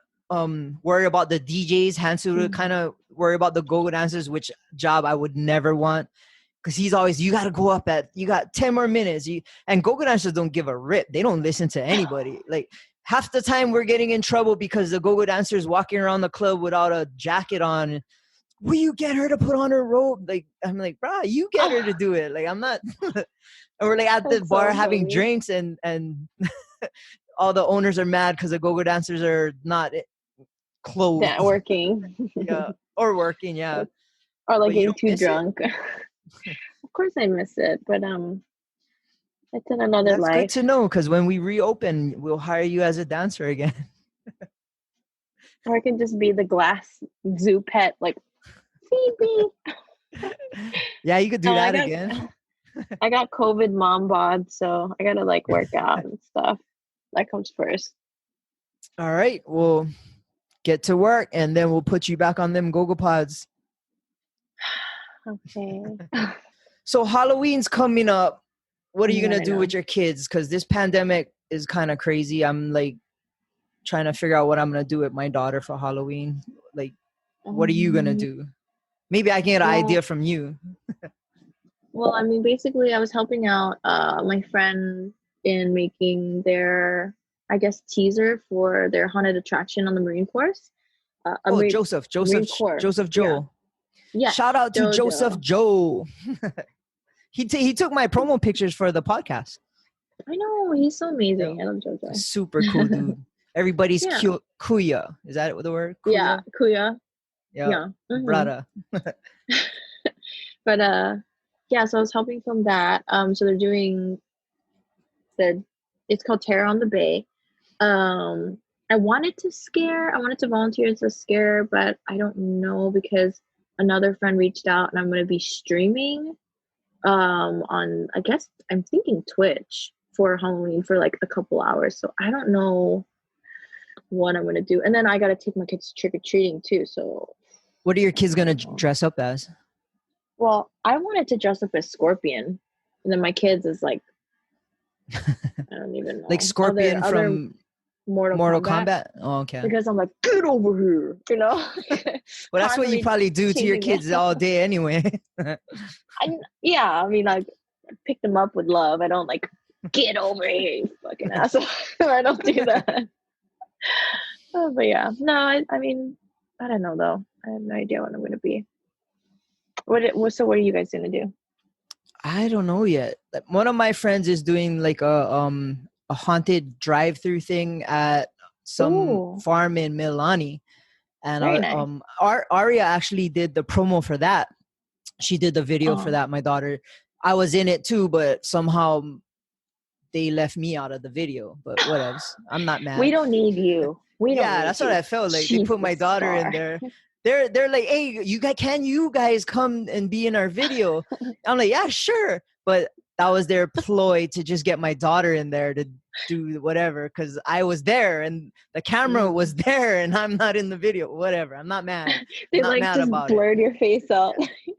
worry about the DJs. Hansu would kind of worry about the go-go dancers, which job I would never want. Because he's always, you got to go up you got 10 more minutes. And go-go dancers don't give a rip. They don't listen to anybody. Like, half the time we're getting in trouble because the go-go dancers walking around the club without a jacket on. Will you get her to put on her robe? Like, I'm like, bro, you get her to do it. Like, I'm not. And we're like at the bar having drinks and all the owners are mad because the go-go dancers are not clothed. Yeah, working. Yeah, or working, yeah. Or like getting too drunk. Of course I miss it, but it's in another life. That's good to know, because when we reopen, we'll hire you as a dancer again. Or I can just be the glass zoo pet, like, feed me. Yeah, you could do that again. I got COVID mom bod, so I gotta like work out and stuff. That comes first. All right, we'll get to work, and then we'll put you back on them go-go pods. Okay. So Halloween's coming up. What are you going to do with your kids? Because this pandemic is kind of crazy. I'm like trying to figure out what I'm going to do with my daughter for Halloween. Like, what are you going to do? Maybe I can get an idea from you. Well, I mean, basically I was helping out my friend in making their, I guess, teaser for their haunted attraction on the Marine Course. Joseph Joe. Yeah. Shout out to Joseph Joe. He took my promo pictures for the podcast. I know, he's so amazing. I love Jojo. Super cool dude. Everybody's kuya. Is that the word? Kuya? Yeah, kuya. Yeah. Brother. But yeah, so I was helping film that. So they're doing it's called Terror on the Bay. I wanted to volunteer to scare, but I don't know because another friend reached out and I'm going to be streaming on, I guess I'm thinking Twitch for Halloween for like a couple hours. So I don't know what I'm going to do. And then I got to take my kids trick-or-treating too. So what are your kids going to dress up as? Well, I wanted to dress up as Scorpion. And then my kids is like, I don't even know. Like Scorpion from Mortal Kombat? Oh, okay. Because I'm like, get over here, you know? Well, that's what you probably do to your kids all day anyway. I mean, like, pick them up with love. I don't like, get over here, you fucking asshole. I don't do that. But yeah, no, I mean, I don't know though. I have no idea what I'm going to be. So what are you guys going to do? I don't know yet. One of my friends is doing like a haunted drive-through thing at some farm in Milani, and Aria actually did the promo for that. She did the video for that. My daughter, I was in it too, but somehow they left me out of the video. But whatevs, I'm not mad. We don't need you. That's what I felt like. They put my daughter in there. They're like, hey, can you guys come and be in our video? I'm like, yeah, sure. But that was their ploy to just get my daughter in there to do whatever, because I was there and the camera was there and I'm not in the video. Whatever. I'm not mad. They not like mad just about blurred your face out.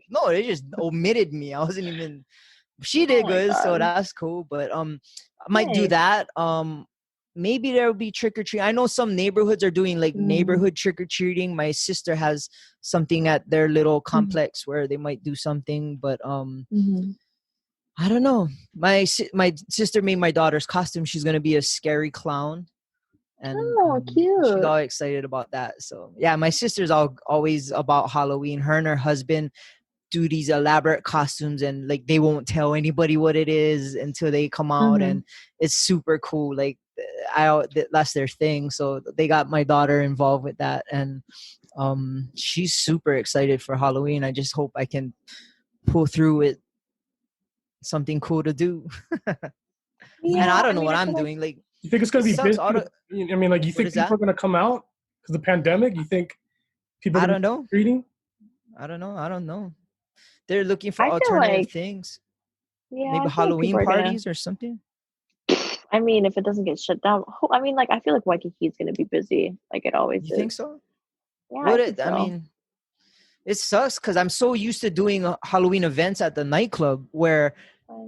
No, they just omitted me. I wasn't even. She did good, so that's cool. But I might do that. Maybe there will be trick-or-treat. I know some neighborhoods are doing like neighborhood trick-or-treating. My sister has something at their little complex where they might do something, but I don't know. My sister made my daughter's costume. She's going to be a scary clown. And cute. She's all excited about that. So yeah, my sister's always about Halloween. Her and her husband, do these elaborate costumes, and like they won't tell anybody what it is until they come out, and it's super cool. Like that's their thing. So they got my daughter involved with that, and she's super excited for Halloween. I just hope I can pull through with something cool to do. Yeah, and I don't know mean, what I I'm feel doing. Like You think it's going it to be sucks. busy? I mean, like, you think people are going to come out because of the pandemic? You think people are I going don't to know. be treating? I don't know. They're looking for I feel alternative like, things. yeah, Maybe I feel like Halloween people are gonna. parties or something. I mean, if it doesn't get shut down, I mean, like, I feel like Waikiki is gonna be busy, like it always You is. think so? Yeah, I think so. I mean, it sucks because I'm so used to doing Halloween events at the nightclub where,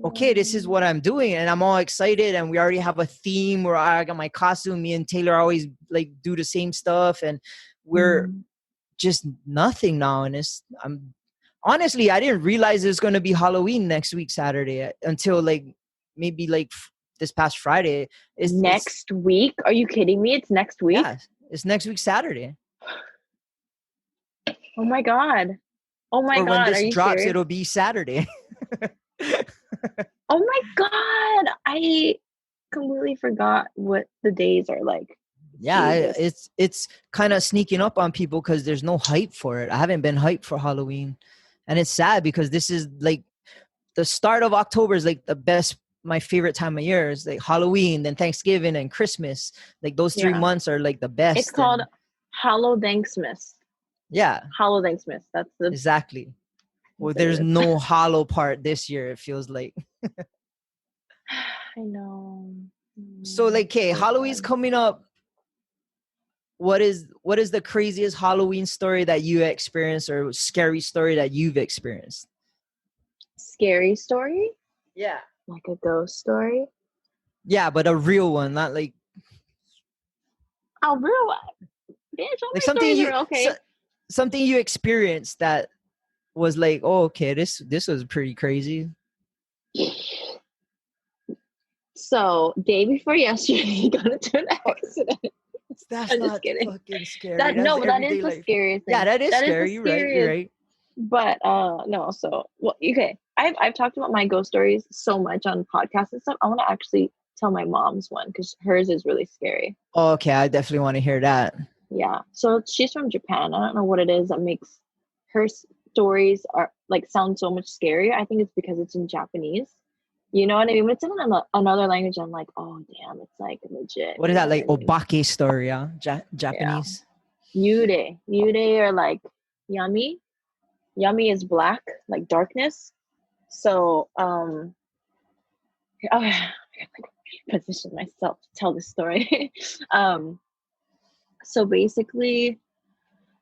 okay, this is what I'm doing, and I'm all excited, and we already have a theme where I got my costume. Me and Taylor always like do the same stuff, and we're just nothing now. And I'm honestly, I didn't realize there's going to be Halloween next week Saturday until like maybe like this past Friday. Next week? Are you kidding me? It's next week? Yeah, it's next week Saturday. Oh my god. Oh my god. Or when this Are you drops, serious? it'll be Saturday. Oh my god. I completely forgot what the days are like. Yeah, it's kind of sneaking up on people because there's no hype for it. I haven't been hyped for Halloween, and it's sad because this is like the start of October is like the best, my favorite time of year is like Halloween, then Thanksgiving and Christmas. Like those 3 months are like the best. It's called Hallowthanksmas. Yeah, Hallowthanksmas. That's the exactly. Well, there's no hollow part this year. It feels like. I know. So like, okay, Halloween's coming up. What is the craziest Halloween story that you experienced, or scary story that you've experienced? Scary story? Yeah. Like a ghost story? Yeah, but a real one, not like a real one. Bitch, all like my stories are okay. Something you experienced that was like, oh, okay, this was pretty crazy. So, day before yesterday, he got into an accident. That's I'm not just kidding. fucking scary. That is the scariest thing. Yeah, that is scary. You're right. But no, so okay. I've talked about my ghost stories so much on podcasts and stuff. I want to actually tell my mom's one because hers is really scary. Oh, okay, I definitely want to hear that. Yeah. So she's from Japan. I don't know what it is that makes her stories are like sound so much scarier. I think it's because it's in Japanese. You know what I mean? When it's in another language, I'm like, oh damn, it's like legit. What is that, like obake story? Yeah, Japanese. Yeah. Yude are like yummy. Yummy is black, like darkness. So I position myself to tell this story. So basically,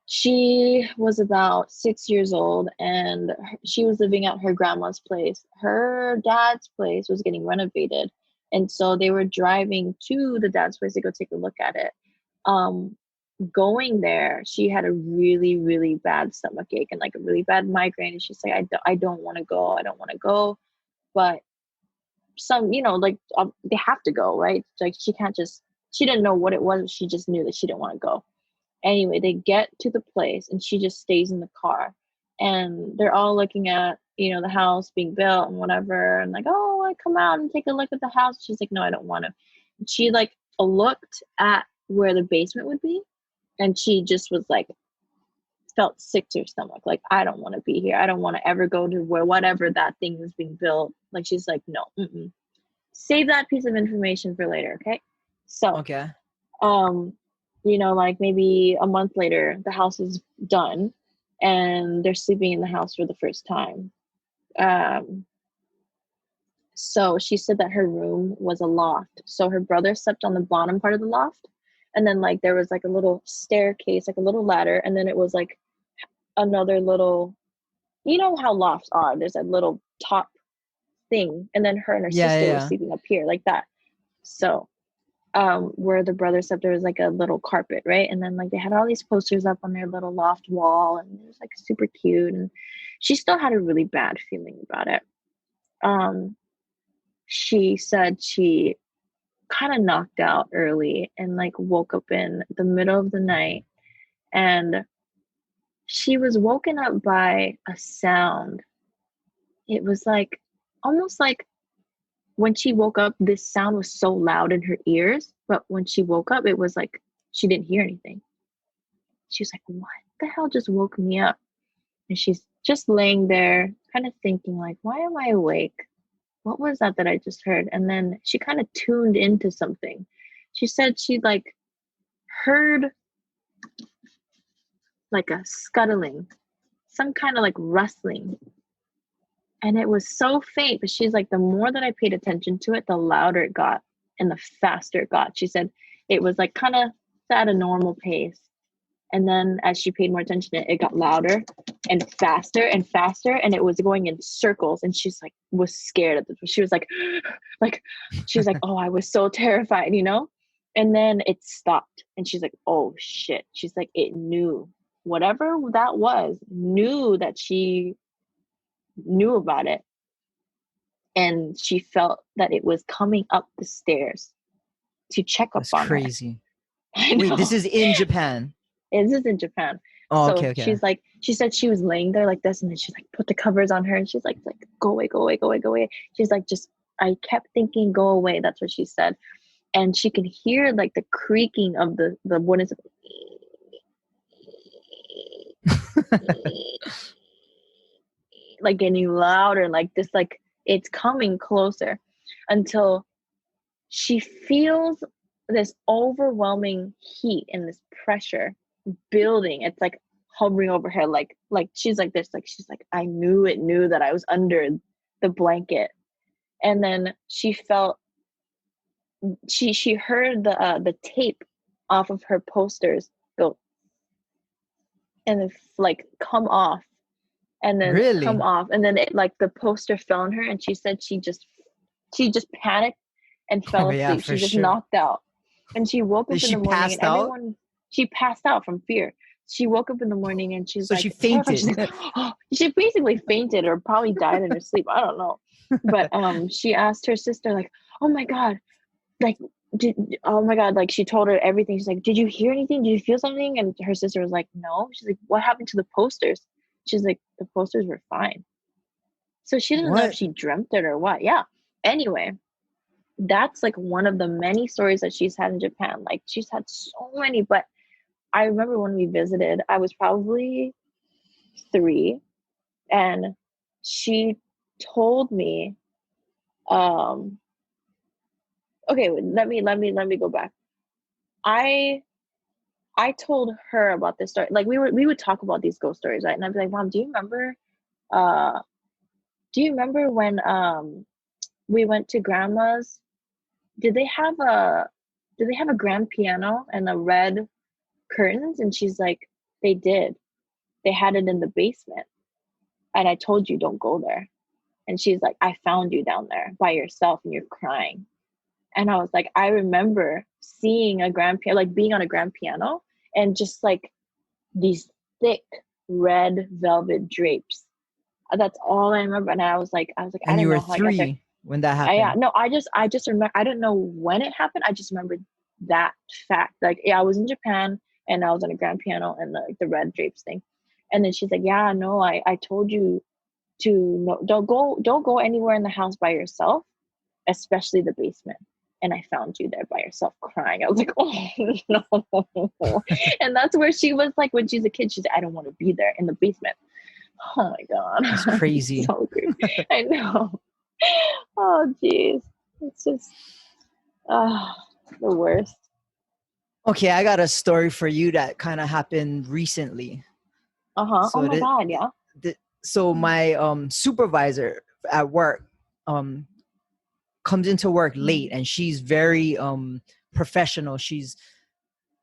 she was about 6 years old, and she was living at her grandma's place. Her dad's place was getting renovated, and so they were driving to the dad's place to go take a look at it. Going there, she had a really, really bad stomach ache and like a really bad migraine, and she's like, I don't want to go, but some, like they have to go, right? Like she didn't know what it was. She just knew that she didn't want to go. Anyway, they get to the place and she just stays in the car, and they're all looking at, the house being built and whatever. And like, oh, I come out and take a look at the house. She's like, no, I don't want to. She like looked at where the basement would be, and she just was like, felt sick to her stomach. Like, I don't want to be here. I don't want to ever go to where whatever that thing is being built. Like, she's like, no, save that piece of information for later. Okay. So, okay. Like maybe a month later, the house is done and they're sleeping in the house for the first time. So she said that her room was a loft. So her brother slept on the bottom part of the loft. And then like there was like a little staircase, like a little ladder. And then it was like another little, you know how lofts are. There's a little top thing. And then her and her sister were sleeping up here like that. So where the brother slept, there was like a little carpet, right? And then like they had all these posters up on their little loft wall, and it was like super cute. And she still had a really bad feeling about it. She said she kind of knocked out early and like woke up in the middle of the night, and she was woken up by a sound. It was like almost like when she woke up, this sound was so loud in her ears, but when she woke up, it was like she didn't hear anything. She was like, what the hell just woke me up? And she's just laying there kind of thinking like, why am I awake? What was that I just heard? And then she kind of tuned into something. She said she like heard like a scuttling, some kind of like rustling. And it was so faint, but she's like, the more that I paid attention to it, the louder it got and the faster it got. She said it was like kind of at a normal pace. And then as she paid more attention to it, it got louder and faster, and it was going in circles. And she's like, was scared at this. She was like, she was like, oh, I was so terrified, you know? And then it stopped. And she's like, oh shit. She's like, it knew. Whatever that was, knew that she knew about it. And she felt that it was coming up the stairs to check up on her. That's crazy. Wait, this is in Japan. This is in Japan. Oh, so okay. She's like, she said she was laying there like this, and then she's like, put the covers on her, and she's like, go away, go away, go away, go away. She's like, I kept thinking, go away. That's what she said. And she could hear like the creaking of the wooden like getting louder, like this, like it's coming closer until she feels this overwhelming heat and this pressure building. It's like hovering over her, like she's like this, like she's like, I knew that I was under the blanket. And then she felt, she heard the tape off of her posters go and then like come off, and then really? come off, and then it like the poster fell on her, and she said she just panicked and fell asleep. Yeah, she just sure. knocked out, and she woke up in the morning, and everyone, she passed out from fear. She woke up in the morning and she's like, she fainted. She's like, oh, she basically fainted or probably died in her sleep. I don't know. But she asked her sister, like, oh my God, like, like she told her everything. She's like, did you hear anything? Did you feel something? And her sister was like, no. She's like, what happened to the posters? She's like, the posters were fine. So she doesn't know if she dreamt it or what. Yeah. Anyway, that's like one of the many stories that she's had in Japan. Like she's had so many, but I remember when we visited, I was probably 3, and she told me, okay, let me go back. I told her about this story. Like we would talk about these ghost stories, right? And I'd be like, Mom, do you remember when we went to grandma's? Did they have a grand piano and a red curtains? And she's like, they did. They had it in the basement. And I told you, don't go there. And she's like, I found you down there by yourself and you're crying. And I was like, I remember seeing a grand piano, like being on a grand piano, and just like these thick red velvet drapes. That's all I remember. And I was like, and I don't you know were 3 when that happened. Yeah, no, I just remember. I don't know when it happened. I just remembered that fact. Like, yeah, I was in Japan and I was on a grand piano and the red drapes thing. And then she's like, yeah, no, I told you to no, don't go anywhere in the house by yourself, especially the basement. And I found you there by yourself crying. I was like, oh no. And that's where she was like, when she's a kid, she's like, I don't want to be there in the basement. Oh my God. That's crazy. So creepy. I know. Oh geez. It's just the worst. Okay, I got a story for you that kind of happened recently. So oh my God, yeah. So my supervisor at work comes into work late, and she's very professional. She's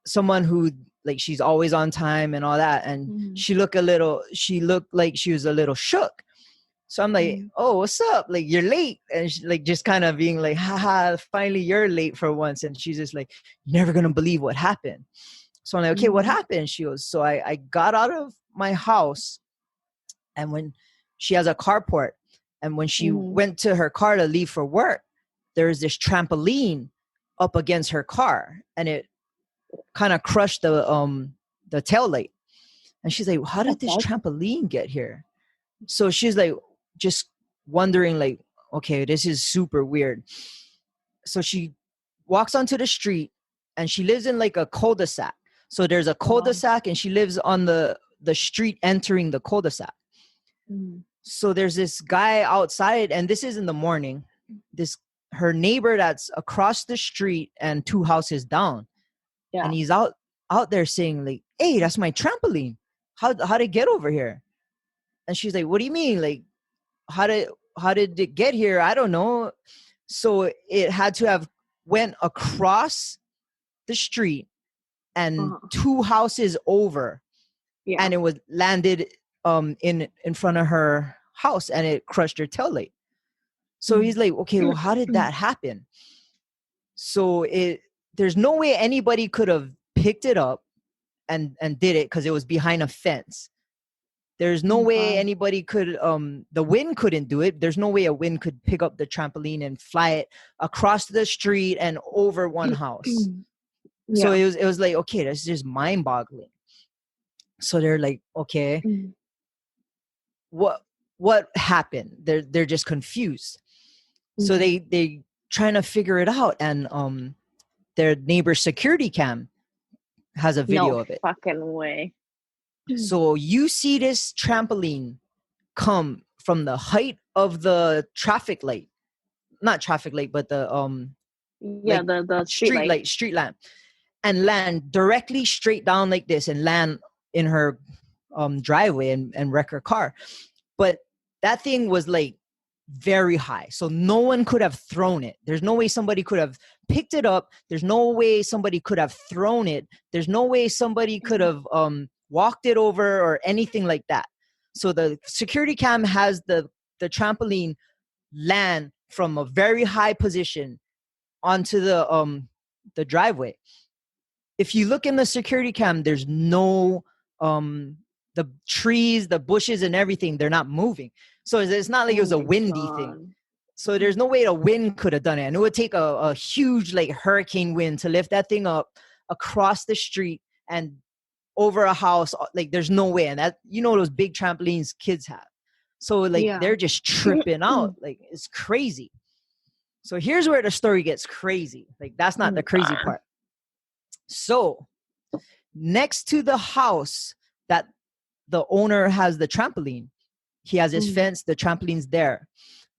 someone who like she's always on time and all that. And she looked like she was a little shook. So I'm like, oh, what's up? Like, you're late. And she, like, just kind of being like, haha, finally you're late for once. And she's just like, you're never going to believe what happened. So I'm like, okay, what happened? She goes, so I got out of my house, and when she has a carport, and when she went to her car to leave for work, there's this trampoline up against her car, and it kind of crushed the tail light. And she's like, how did this trampoline get here? So she's like, just wondering, like, okay, this is super weird. So she walks onto the street, and she lives in like a cul-de-sac. So there's a cul-de-sac, and she lives on the street entering the cul-de-sac. So there's this guy outside, and this is in the morning. Her neighbor that's across the street and 2 houses down. Yeah. And he's out there saying, like, hey, that's my trampoline. How'd it get over here? And she's like, what do you mean? Like, how did it get here? I don't know. So it had to have went across the street and 2 houses over. Yeah. And it was landed in front of her house, and it crushed her taillight. So he's like, okay, well, how did that happen? So there's no way anybody could have picked it up and did it, because it was behind a fence. There's no way anybody could, the wind couldn't do it. There's no way a wind could pick up the trampoline and fly it across the street and over one house. Yeah. So it was like, okay, that's just mind boggling. So they're like, okay, what happened? They're just confused. So they trying to figure it out, and their neighbor's security cam has a video of it. No fucking way. So you see this trampoline come from the height of the traffic light, not traffic light, but the the street lamp, and land directly straight down like this, and land in her driveway and wreck her car. But that thing was like very high, so no one could have thrown it. There's no way somebody could have picked it up. There's no way somebody could have thrown it. There's no way somebody could have walked it over or anything like that. So the security cam has the trampoline land from a very high position onto the driveway. If you look in the security cam, there's no the trees, the bushes and everything, they're not moving. So it's not like it was a windy thing. So there's no way a wind could have done it. And it would take a huge like hurricane wind to lift that thing up across the street and over a house. Like there's no way. And that, you know, those big trampolines kids have. So like they're just tripping out. Like it's crazy. So here's where the story gets crazy. Like that's not the crazy part. So next to the house that the owner has the trampoline, he has his fence, the trampoline's there.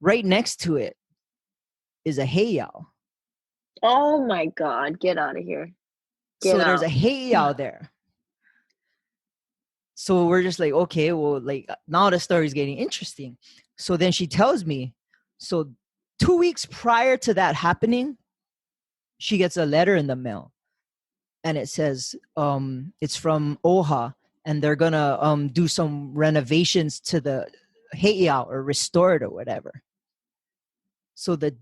Right next to it is a heiau. Oh my God, get out of here. There's a heiau there. So we're just like, okay, well, like now the story's getting interesting. So then she tells me, so 2 weeks prior to that happening, she gets a letter in the mail. And it says, it's from OHA, and they're gonna do some renovations to the heiau or restore it or whatever. So the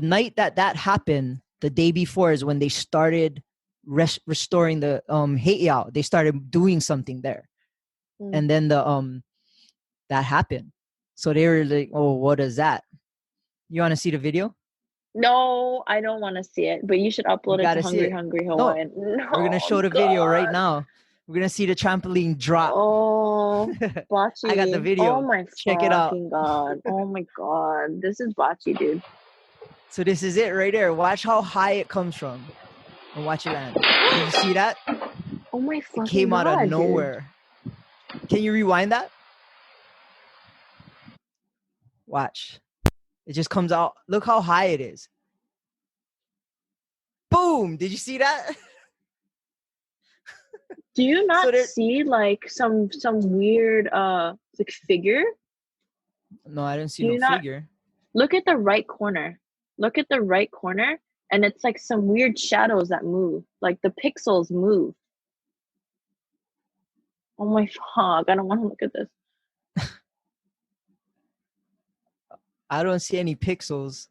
night that happened, the day before is when they started restoring the heiau. They started doing something there, and then that happened. So they were like, "Oh, what is that? You want to see the video?" No, I don't want to see it, but you should upload it to Hungry Hawaiian. No, we're gonna show the video right now. We're gonna see the trampoline drop. Oh, Bachi. I got the video. Oh my Check it out. God. Oh my God. This is Bachi, dude. So this is it right there. Watch how high it comes from. And watch it land. Did you see that? Oh my fucking God. It came out of nowhere. Dude. Can you rewind that? Watch. It just comes out. Look how high it is. Boom! Did you see that? Do you not see like some weird like figure? No, I didn't see no figure. Look at the right corner. Look at the right corner, and it's like some weird shadows that move. Like the pixels move. Oh my fuck! I don't want to look at this. I don't see any pixels.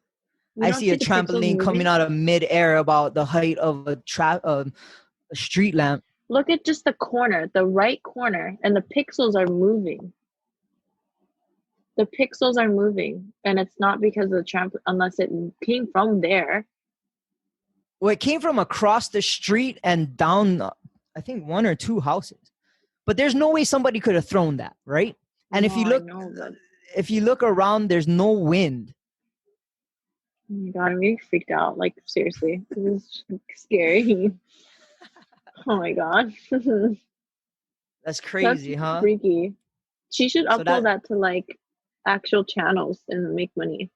I see a trampoline coming out of midair about the height of a street lamp. Look at just the corner, the right corner, and the pixels are moving. The pixels are moving, and it's not because of the trampoline, unless it came from there. Well, it came from across the street and down, I think 1 or 2 houses. But there's no way somebody could have thrown that, right? And no, if you look around, there's no wind. Oh my God, I'm getting freaked out. Like, seriously, this is scary. Oh my God. That's crazy, huh? Freaky. She should So upload that to like actual channels and make money.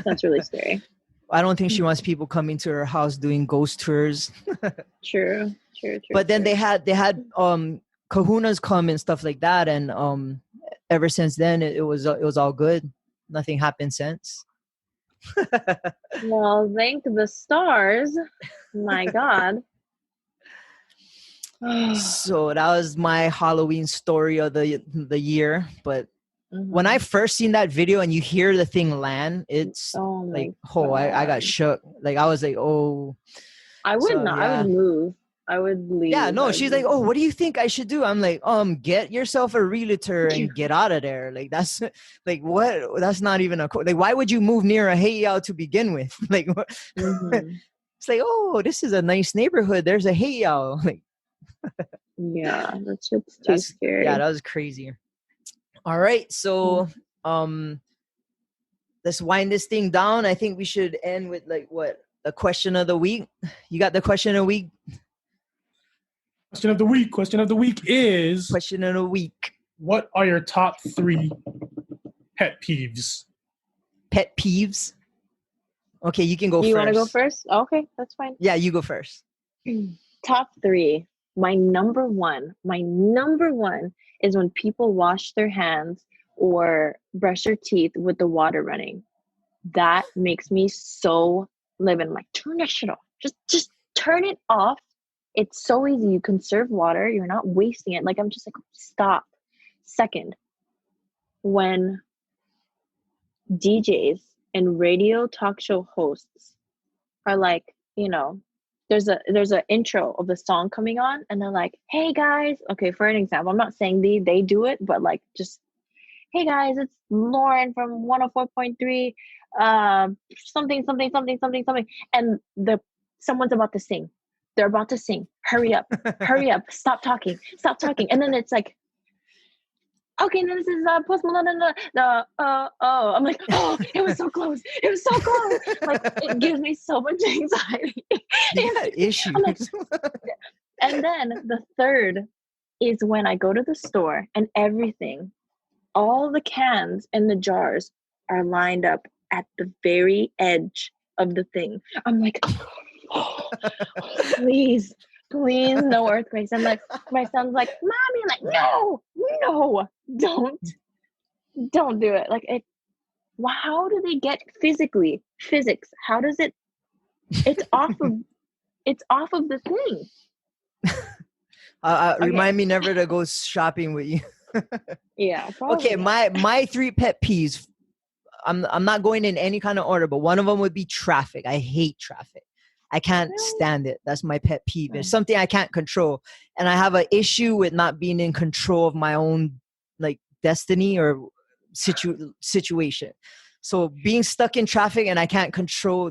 That's really scary. I don't think she wants people coming to her house doing ghost tours. True. But then they had kahunas come and stuff like that, and ever since then it was all good. Nothing happened since. Well, thank the stars. My God. So that was my Halloween story of the year. But when I first seen that video and you hear the thing land, it's I got shook. Like I was like, oh. I would not. Yeah. I would move. I would leave. Yeah, no, she's like, oh, what do you think I should do? I'm like, get yourself a realtor and get out of there. Like, that's like, what? That's not even like, why would you move near a heiau to begin with? Like, it's like, oh, this is a nice neighborhood. There's a heiau. Like, yeah, that's too scary. Yeah, that was crazy. All right, so let's wind this thing down. I think we should end with like what? The question of the week. You got the question of the week? Question of the week. Question of the week is... Question of the week. What are your top 3 pet peeves? Pet peeves? Okay, you can go first. You want to go first? Okay, that's fine. Yeah, you go first. Top 3. My number one is when people wash their hands or brush their teeth with the water running. That makes me so livid. I'm like, turn that shit off. Just turn it off. It's so easy. You conserve water. You're not wasting it. Like, I'm just like, stop. Second, when DJs and radio talk show hosts are like, you know, there's an intro of the song coming on and they're like, hey guys, okay, for an example, I'm not saying they do it, but like, just, hey guys, it's Lauren from 104.3, something, and someone's about to sing. They're about to sing. Hurry up. Stop talking. And then it's like, okay, this is Post Malone. I'm like, oh, it was so close. Like, it gives me so much anxiety. You got issues. Like, and then the third is when I go to the store and all the cans and the jars are lined up at the very edge of the thing. I'm like, oh, please, no earthquakes. And like, my son's like, Mommy, I'm like, no, don't do it. Like, how do they get physics? How does it's off of the thing. Okay. Remind me never to go shopping with you. Yeah. Okay, my 3 pet peeves. I'm not going in any kind of order, but one of them would be traffic. I hate traffic. I can't stand it. That's my pet peeve. It's something I can't control. And I have an issue with not being in control of my own like destiny or situation. So being stuck in traffic and I can't control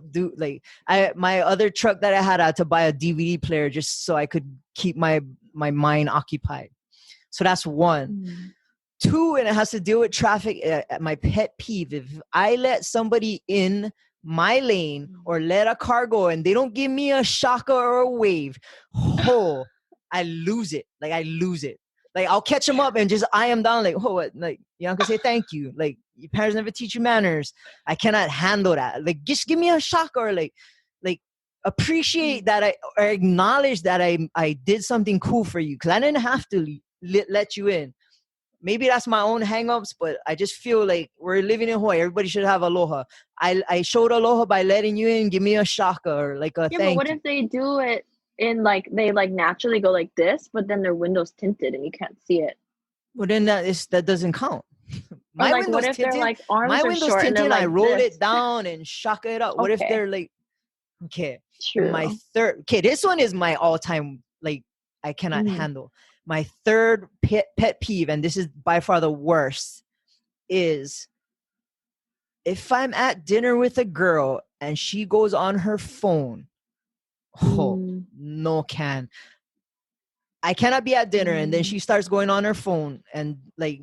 my other truck that I had to buy a DVD player just so I could keep my mind occupied. So that's 1. 2, and it has to deal with traffic. My pet peeve, if I let somebody in my lane or let a car go and they don't give me a shaka or a wave, I lose it. Like, I'll catch them up and just eye them down like, what? Like, you're not gonna say thank you. Like, your parents never teach you manners. I cannot handle that. Like, just give me a shaka or like appreciate that or acknowledge that I did something cool for you, because I didn't have to let you in. Maybe that's my own hangups, but I just feel like we're living in Hawaii. Everybody should have aloha. I showed aloha by letting you in. Give me a shaka or like a thank you. But what if they do it in like, they like naturally go like this, but then their window's tinted and you can't see it? Well, then that doesn't count. My like, window's tinted. Like, my window's tinted. Like I rolled it down and shaka it up. Okay. What if they're like, okay, true. My third, this one is my all-time, like, I cannot handle. My third pet peeve, and this is by far the worst, is if I'm at dinner with a girl and she goes on her phone. No can. I cannot be at dinner, and then she starts going on her phone, and like,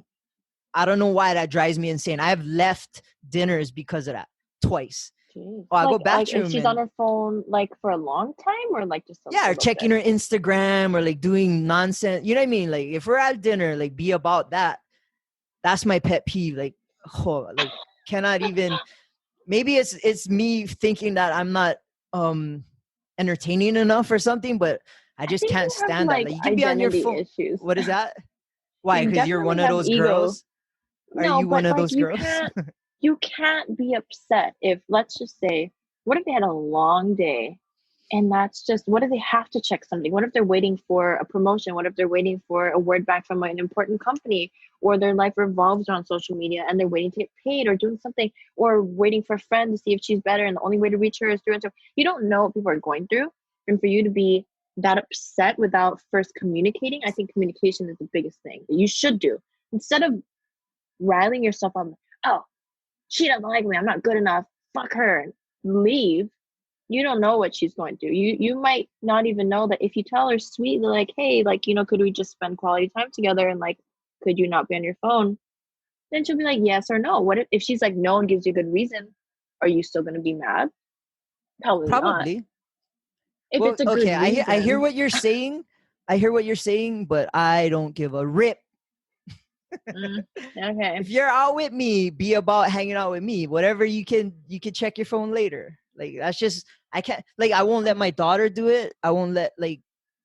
I don't know why that drives me insane. I've left dinners because of that twice. Jeez. Oh, I go Like bathroom if she's on her phone like for a long time, or like just a or little checking bit? her Instagram, or like doing nonsense. You know what I mean? Like, if we're at dinner, like, be about that. That's my pet peeve. Like, like, cannot even. Maybe it's me thinking that I'm not entertaining enough or something, but I just think can't you have stand that. like Like, you can be on your identity phone. issues. What is that? Why? You Because you're one definitely of have those ego. girls? Are No, you one but of like those girls? you can't be upset if, let's just say, what if they had a long day, and that's just, what if they have to check something? What if they're waiting for a promotion? What if they're waiting for a word back from an important company, or their life revolves around social media and they're waiting to get paid or doing something, or waiting for a friend to see if she's better and the only way to reach her is through it. So you don't know what people are going through, and for you to be that upset without first communicating, I think communication is the biggest thing that you should do. Instead of riling yourself up, oh, she doesn't like me, I'm not good enough, fuck her, and leave. You don't know what she's going through. You might not even know that if you tell her sweetly, like, hey, like, could we just spend quality time together, and like, could you not be on your phone? Then she'll be like, yes or no. What if she's like no and gives you a good reason? Are you still going to be mad? Probably not. Probably. If Well, it's a good okay, reason. I hear what you're saying. I hear what you're saying, but I don't give a rip. Okay. If you're out with me, be about hanging out with me. Whatever, you can check your phone later. Like, that's just, I can't, like, I won't let my daughter do it. I won't let, like,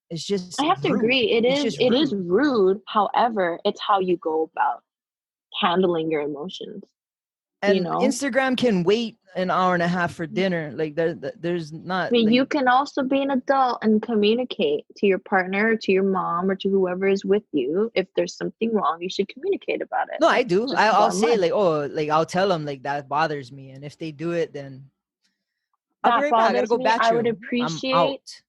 it's just I have to rude. agree. It's just It is rude. rude. However, it's how you go about handling your emotions. And Instagram can wait an hour and a half for dinner. Like, there's not. But Like, you can also be an adult and communicate to your partner, or to your mom, or to whoever is with you. If there's something wrong, you should communicate about it. No, I do. Just I'll bottom say, line. like, oh, like, I'll tell them, like, that bothers me, and if they do it, then I'll be That right back. I gotta bothers go me. I would bathroom. I'm appreciate, out.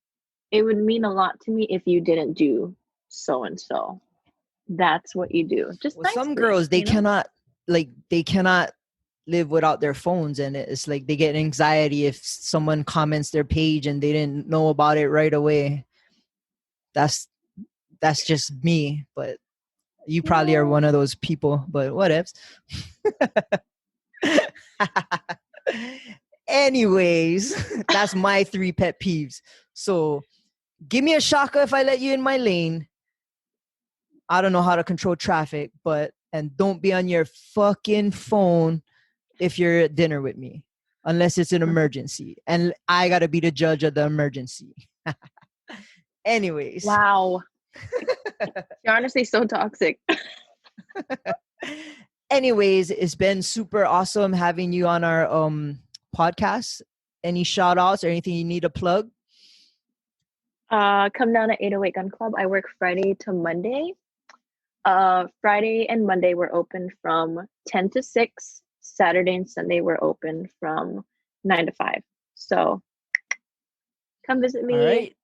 it would mean a lot to me if you didn't do so and so. That's what you do. Just Well, some nicely, girls, they cannot live without their phones, and it's like they get anxiety if someone comments their page and they didn't know about it right away. That's just me, but you probably are one of those people, but what ifs. Anyways, that's my 3 pet peeves. So give me a shaka if I let you in my lane. I don't know how to control traffic, and don't be on your fucking phone if you're at dinner with me, unless it's an emergency, and I gotta be the judge of the emergency. Anyways. Wow. You're honestly so toxic. Anyways, it's been super awesome having you on our podcast. Any shout outs or anything you need to plug? Come down to 808 Gun Club. I work Friday to Monday. Friday and Monday we're open from 10 to 6. Saturday and Sunday we're open from 9 to 5. So come visit me. All right.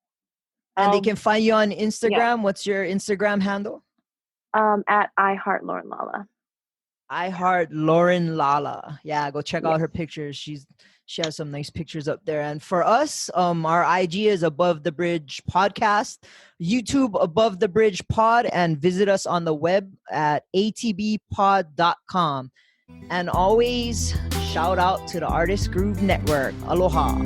And they can find you on Instagram. Yeah. What's your Instagram handle? At iHeartLaurenLala. iHeartLaurenLala. Yeah, go check out her pictures. She has some nice pictures up there. And for us, our IG is Above the Bridge Podcast, YouTube Above the Bridge Pod, and visit us on the web at atbpod.com. And always shout out to the Artist Groove Network. Aloha.